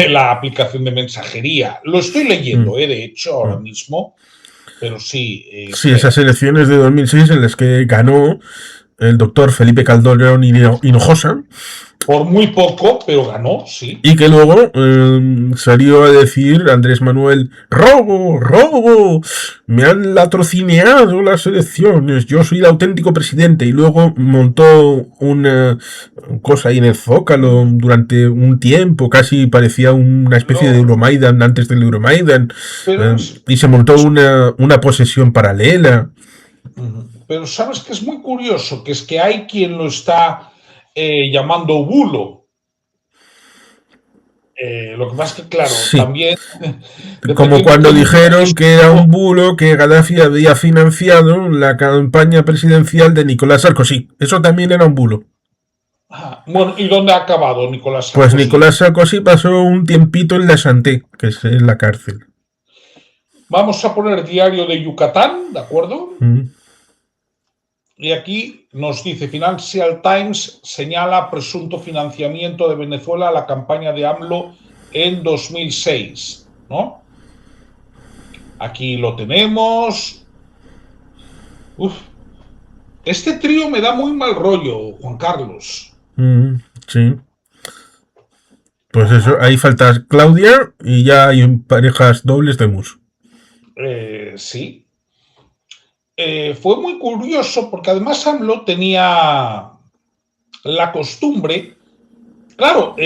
la aplicación de mensajería. Lo estoy leyendo, de hecho, ahora mismo, pero sí. Sí, esas elecciones de 2006 en las que ganó el doctor Felipe Calderón Hinojosa. Por muy poco, pero ganó, sí. Y que luego salió a decir Andrés Manuel, robo, me han latrocineado las elecciones, yo soy el auténtico presidente. Y luego montó una cosa ahí en el Zócalo durante un tiempo, casi parecía una especie de Euromaidan antes del Euromaidan. Y se montó una posesión paralela. Pero sabes que es muy curioso, que es que hay quien lo está llamando bulo. Lo que pasa es que, claro, también... Como cuando dijeron que era un bulo que Gaddafi había financiado la campaña presidencial de Nicolás Sarkozy. Eso también era un bulo. Bueno, ¿y dónde ha acabado Nicolás Sarkozy? Pues Nicolás Sarkozy pasó un tiempito en la Santé, que es en la cárcel. Vamos a poner Diario de Yucatán, ¿de acuerdo? Y aquí nos dice, Financial Times señala presunto financiamiento de Venezuela a la campaña de AMLO en 2006, ¿no? Aquí lo tenemos. Este trío me da muy mal rollo, Juan Carlos. Sí. Pues eso, ahí falta Claudia y ya hay parejas dobles de mus. Sí. Fue muy curioso porque además AMLO tenía la costumbre, claro,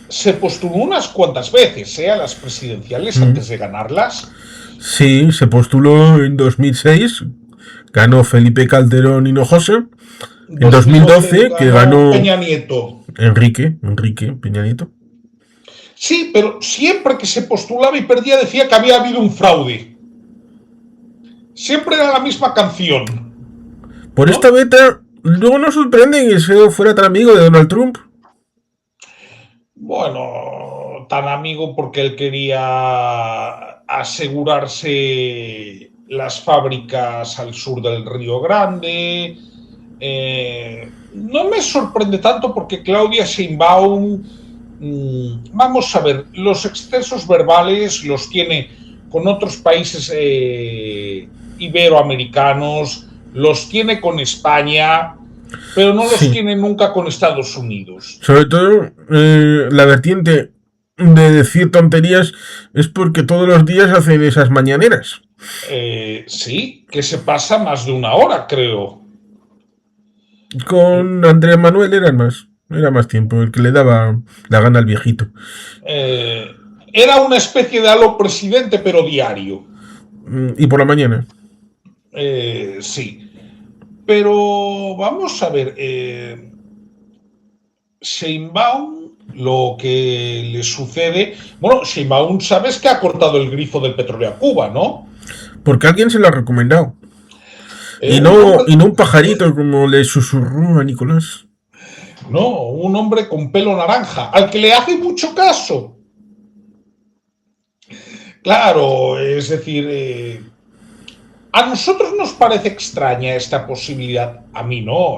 se postuló unas cuantas veces a las presidenciales antes de ganarlas. Sí, se postuló en 2006, ganó Felipe Calderón Hinojosa. En 2012 que ganó Peña Nieto. Enrique Peña Nieto. Sí, pero siempre que se postulaba y perdía decía que había habido un fraude. Siempre era la misma canción. Por esta beta, luego nos sorprende que ese fuera tan amigo de Donald Trump. Bueno, tan amigo porque él quería asegurarse las fábricas al sur del Río Grande. No me sorprende tanto porque Claudia Sheinbaum, vamos a ver, los excesos verbales los tiene con otros países iberoamericanos, los tiene con España, pero no los tiene nunca con Estados Unidos. Sobre todo, la vertiente de decir tonterías es porque todos los días hacen esas mañaneras. Sí, que se pasa más de una hora, creo. Con Andrés Manuel era más tiempo, el que le daba la gana al viejito. Era una especie de halo presidente, pero diario. Y por la mañana. Sí. Pero vamos a ver. Sheinbaum, lo que le sucede... Bueno, Sheinbaum, sabes que ha cortado el grifo del petróleo a Cuba, ¿no? Porque alguien se lo ha recomendado. Y no un pajarito como le susurró a Nicolás. No, un hombre con pelo naranja, al que le hace mucho caso. Claro, es decir, a nosotros nos parece extraña esta posibilidad. A mí no,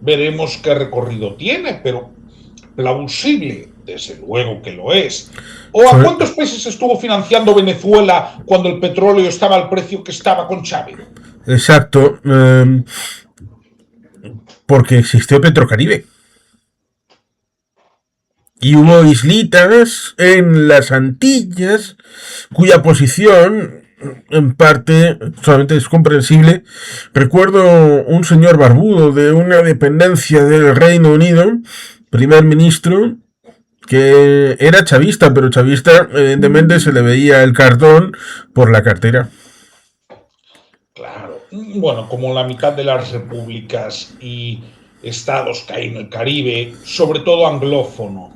Veremos qué recorrido tiene, pero plausible, desde luego que lo es. ¿O a cuántos países estuvo financiando Venezuela cuando el petróleo estaba al precio que estaba con Chávez? Exacto. Porque existió Petrocaribe. Y hubo islitas en las Antillas cuya posición, en parte, solamente es comprensible. Recuerdo un señor barbudo de una dependencia del Reino Unido, primer ministro, que era chavista, pero chavista evidentemente se le veía el cartón por la cartera. Claro. Bueno, como la mitad de las repúblicas y estados que hay en el Caribe, sobre todo anglófono.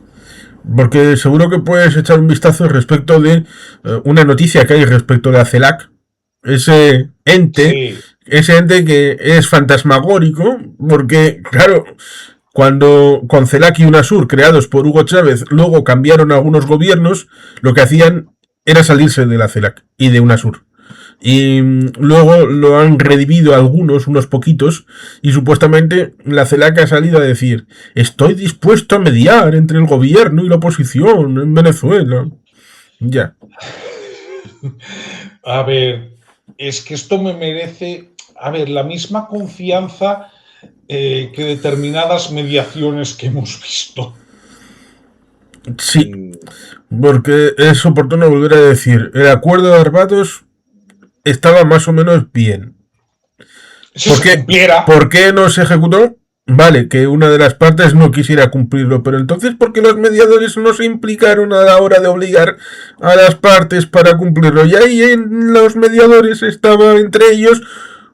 Porque seguro que puedes echar un vistazo respecto de una noticia que hay respecto de la CELAC. Ese ente que es fantasmagórico, porque, claro, cuando con CELAC y UNASUR, creados por Hugo Chávez, luego cambiaron algunos gobiernos, lo que hacían era salirse de la CELAC y de UNASUR. Y luego lo han redividido algunos, unos poquitos, y supuestamente la CELAC ha salido a decir: estoy dispuesto a mediar entre el gobierno y la oposición en Venezuela. Ya. A ver, es que esto me merece, la misma confianza que determinadas mediaciones que hemos visto. Sí, porque es oportuno volver a decir, el acuerdo de Barbados estaba más o menos bien. ¿Por qué no se ejecutó? Vale, que una de las partes no quisiera cumplirlo, pero entonces, ¿por qué los mediadores no se implicaron a la hora de obligar a las partes para cumplirlo? Y ahí en los mediadores estaba entre ellos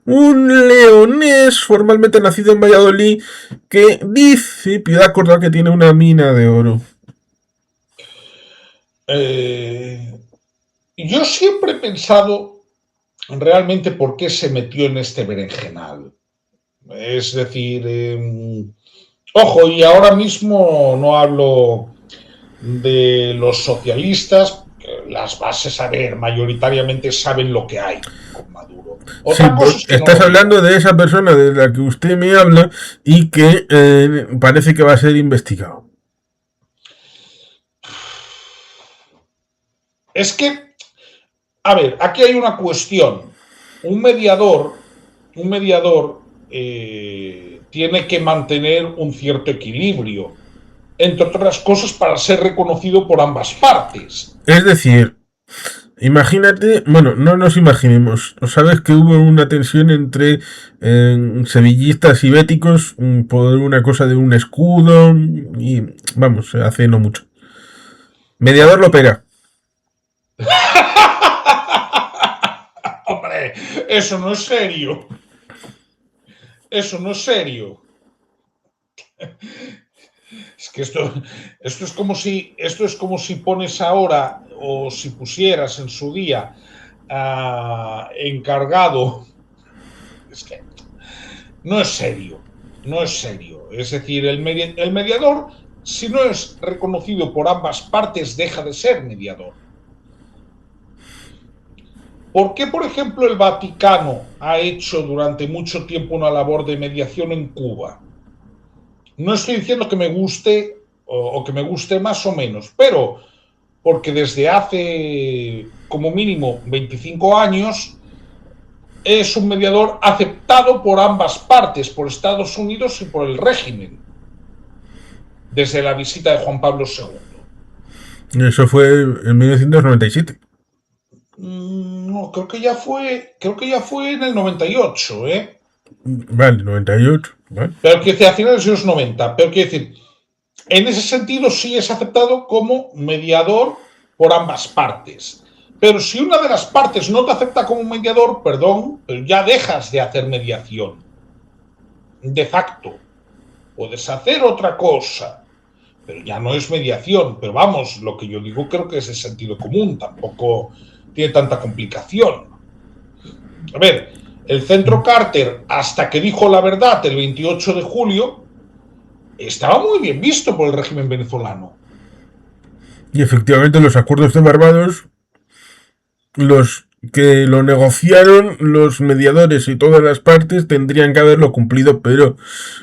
un leonés formalmente nacido en Valladolid que dice Piedad Córdoba que tiene una mina de oro. Yo siempre he pensado realmente por qué se metió en este berenjenal. Es decir, ojo, y ahora mismo no hablo de los socialistas, las bases, a ver, mayoritariamente saben lo que hay con Maduro. Otra cosa es que estás hablando de esa persona de la que usted me habla y que parece que va a ser investigado. Es que, a ver, aquí hay una cuestión. Un mediador tiene que mantener un cierto equilibrio, entre otras cosas para ser reconocido por ambas partes. Es decir, imagínate, bueno, no nos imaginemos, sabes que hubo una tensión entre sevillistas y béticos por una cosa de un escudo y, vamos, hace no mucho. Mediador lo pega. Hombre, eso no es serio. Eso no es serio. Es que esto es como si pones ahora, o si pusieras en su día encargado. Es que no es serio. No es serio. Es decir, el mediador, si no es reconocido por ambas partes, deja de ser mediador. ¿Por qué, por ejemplo, el Vaticano ha hecho durante mucho tiempo una labor de mediación en Cuba? No estoy diciendo que me guste o que me guste más o menos, pero porque desde hace como mínimo 25 años es un mediador aceptado por ambas partes, por Estados Unidos y por el régimen, desde la visita de Juan Pablo II. Eso fue en 1997. No, creo que ya fue en el 98, Vale, 98. Vale. Pero que a finales de los 90. Pero quiero decir, en ese sentido sí es aceptado como mediador por ambas partes. Pero si una de las partes no te acepta como mediador, perdón, pero ya dejas de hacer mediación. De facto. Puedes hacer otra cosa, pero ya no es mediación. Pero vamos, lo que yo digo creo que es de sentido común. Tampoco tiene tanta complicación. A ver, el Centro Carter, hasta que dijo la verdad el 28 de julio, estaba muy bien visto por el régimen venezolano. Y efectivamente los acuerdos de Barbados, los que lo negociaron, los mediadores y todas las partes tendrían que haberlo cumplido, pero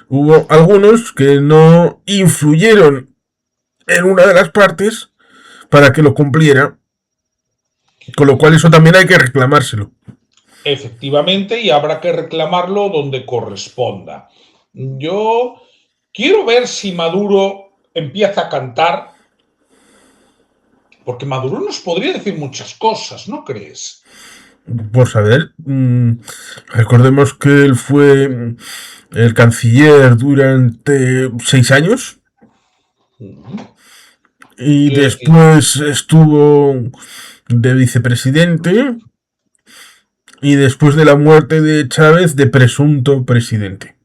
hubo algunos que no influyeron en una de las partes para que lo cumpliera. Con lo cual eso también hay que reclamárselo. Efectivamente, y habrá que reclamarlo donde corresponda. Yo quiero ver si Maduro empieza a cantar, porque Maduro nos podría decir muchas cosas, ¿no crees? Por saber, recordemos que él fue el canciller durante 6 años. y después estuvo de vicepresidente y después de la muerte de Chávez de presunto presidente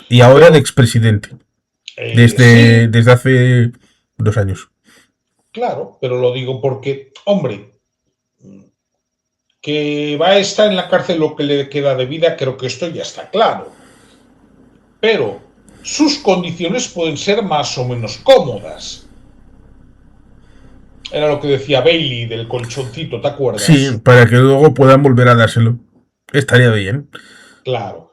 y ahora de expresidente desde hace 2 años. Claro, pero lo digo porque, hombre, que va a estar en la cárcel lo que le queda de vida, creo que esto ya está claro. Pero sus condiciones pueden ser más o menos cómodas. Era lo que decía Bailey del colchoncito, ¿te acuerdas? Sí, para que luego puedan volver a dárselo. Estaría bien. Claro.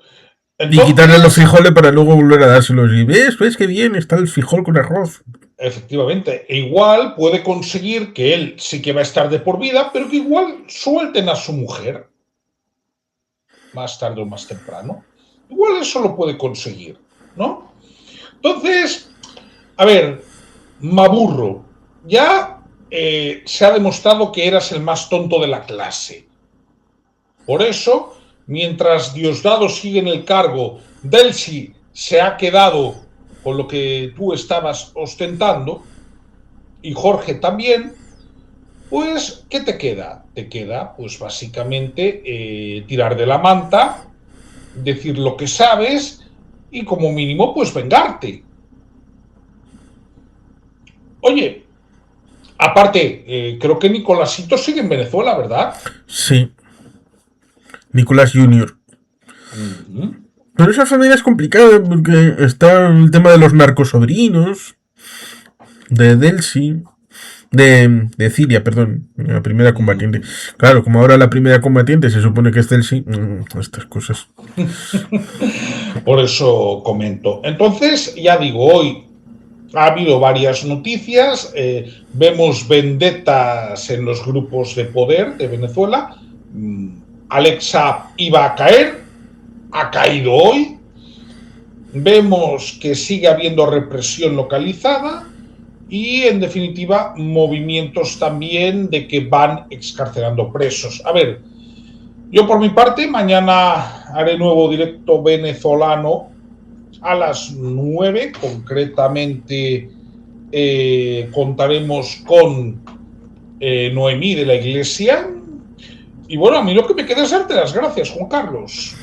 Entonces, y quitarle los frijoles para luego volver a dárselos. Y ves que bien está el frijol con arroz. Efectivamente. E igual puede conseguir que él sí que va a estar de por vida, pero que igual suelten a su mujer. Más tarde o más temprano. Igual eso lo puede conseguir, ¿no? Entonces, a ver, Maburro, ya se ha demostrado que eras el más tonto de la clase. Por eso, mientras Diosdado sigue en el cargo, Delcy se ha quedado con lo que tú estabas ostentando, y Jorge también, pues, ¿qué te queda? Te queda, pues, básicamente, tirar de la manta, decir lo que sabes y, como mínimo, pues, vengarte. Oye, aparte, creo que Nicolásito sigue en Venezuela, ¿verdad? Sí. Nicolás Jr. Pero esa familia es complicada porque está el tema de los narcosobrinos, de Delcy, de Cilia, perdón, la primera combatiente. Claro, como ahora la primera combatiente se supone que es Delcy, estas cosas. Por eso comento. Entonces, ya digo, hoy ha habido varias noticias, vemos vendetas en los grupos de poder de Venezuela. Alex Saab iba a caer, ha caído hoy. Vemos que sigue habiendo represión localizada y, en definitiva, movimientos también de que van excarcelando presos. A ver, yo por mi parte mañana haré nuevo directo venezolano a las 9, concretamente contaremos con Noemí de la Iglesia. Y bueno, a mí lo que me queda es darte las gracias, Juan Carlos.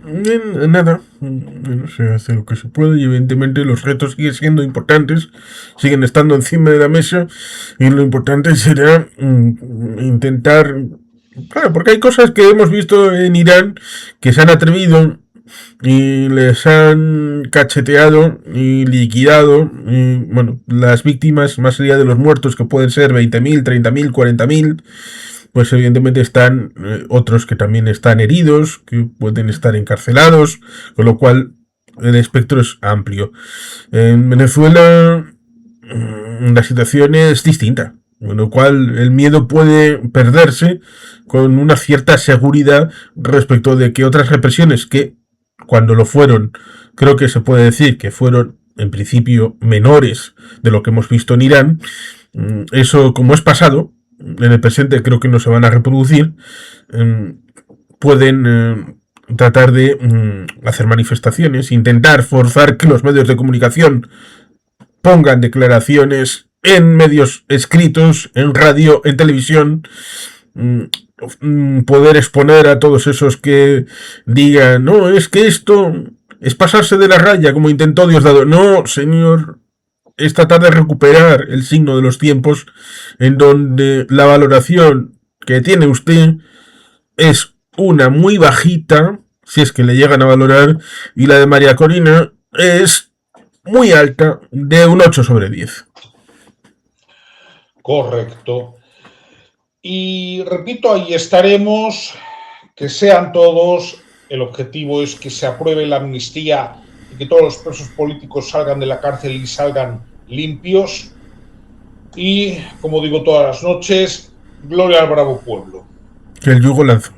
Nada, no se hace lo que se puede y evidentemente los retos siguen siendo importantes, siguen estando encima de la mesa y lo importante será intentar, claro, porque hay cosas que hemos visto en Irán que se han atrevido y les han cacheteado y liquidado y bueno, las víctimas más allá de los muertos que pueden ser 20.000, 30.000, 40.000, pues evidentemente están otros que también están heridos, que pueden estar encarcelados, con lo cual el espectro es amplio. En Venezuela la situación es distinta, con lo cual el miedo puede perderse con una cierta seguridad respecto de que otras represiones que cuando lo fueron, creo que se puede decir que fueron en principio menores de lo que hemos visto en Irán, eso como es pasado, en el presente creo que no se van a reproducir, pueden tratar de hacer manifestaciones, intentar forzar que los medios de comunicación pongan declaraciones en medios escritos, en radio, en televisión, poder exponer a todos esos que digan, no, es que esto es pasarse de la raya como intentó Diosdado. No, señor, es tratar de recuperar el signo de los tiempos en donde la valoración que tiene usted es una muy bajita, si es que le llegan a valorar, y la de María Corina es muy alta, de un 8/10. Correcto. Y repito, ahí estaremos, que sean todos, el objetivo es que se apruebe la amnistía y que todos los presos políticos salgan de la cárcel y salgan limpios. Y, como digo todas las noches, gloria al bravo pueblo. Que el yugo lanza.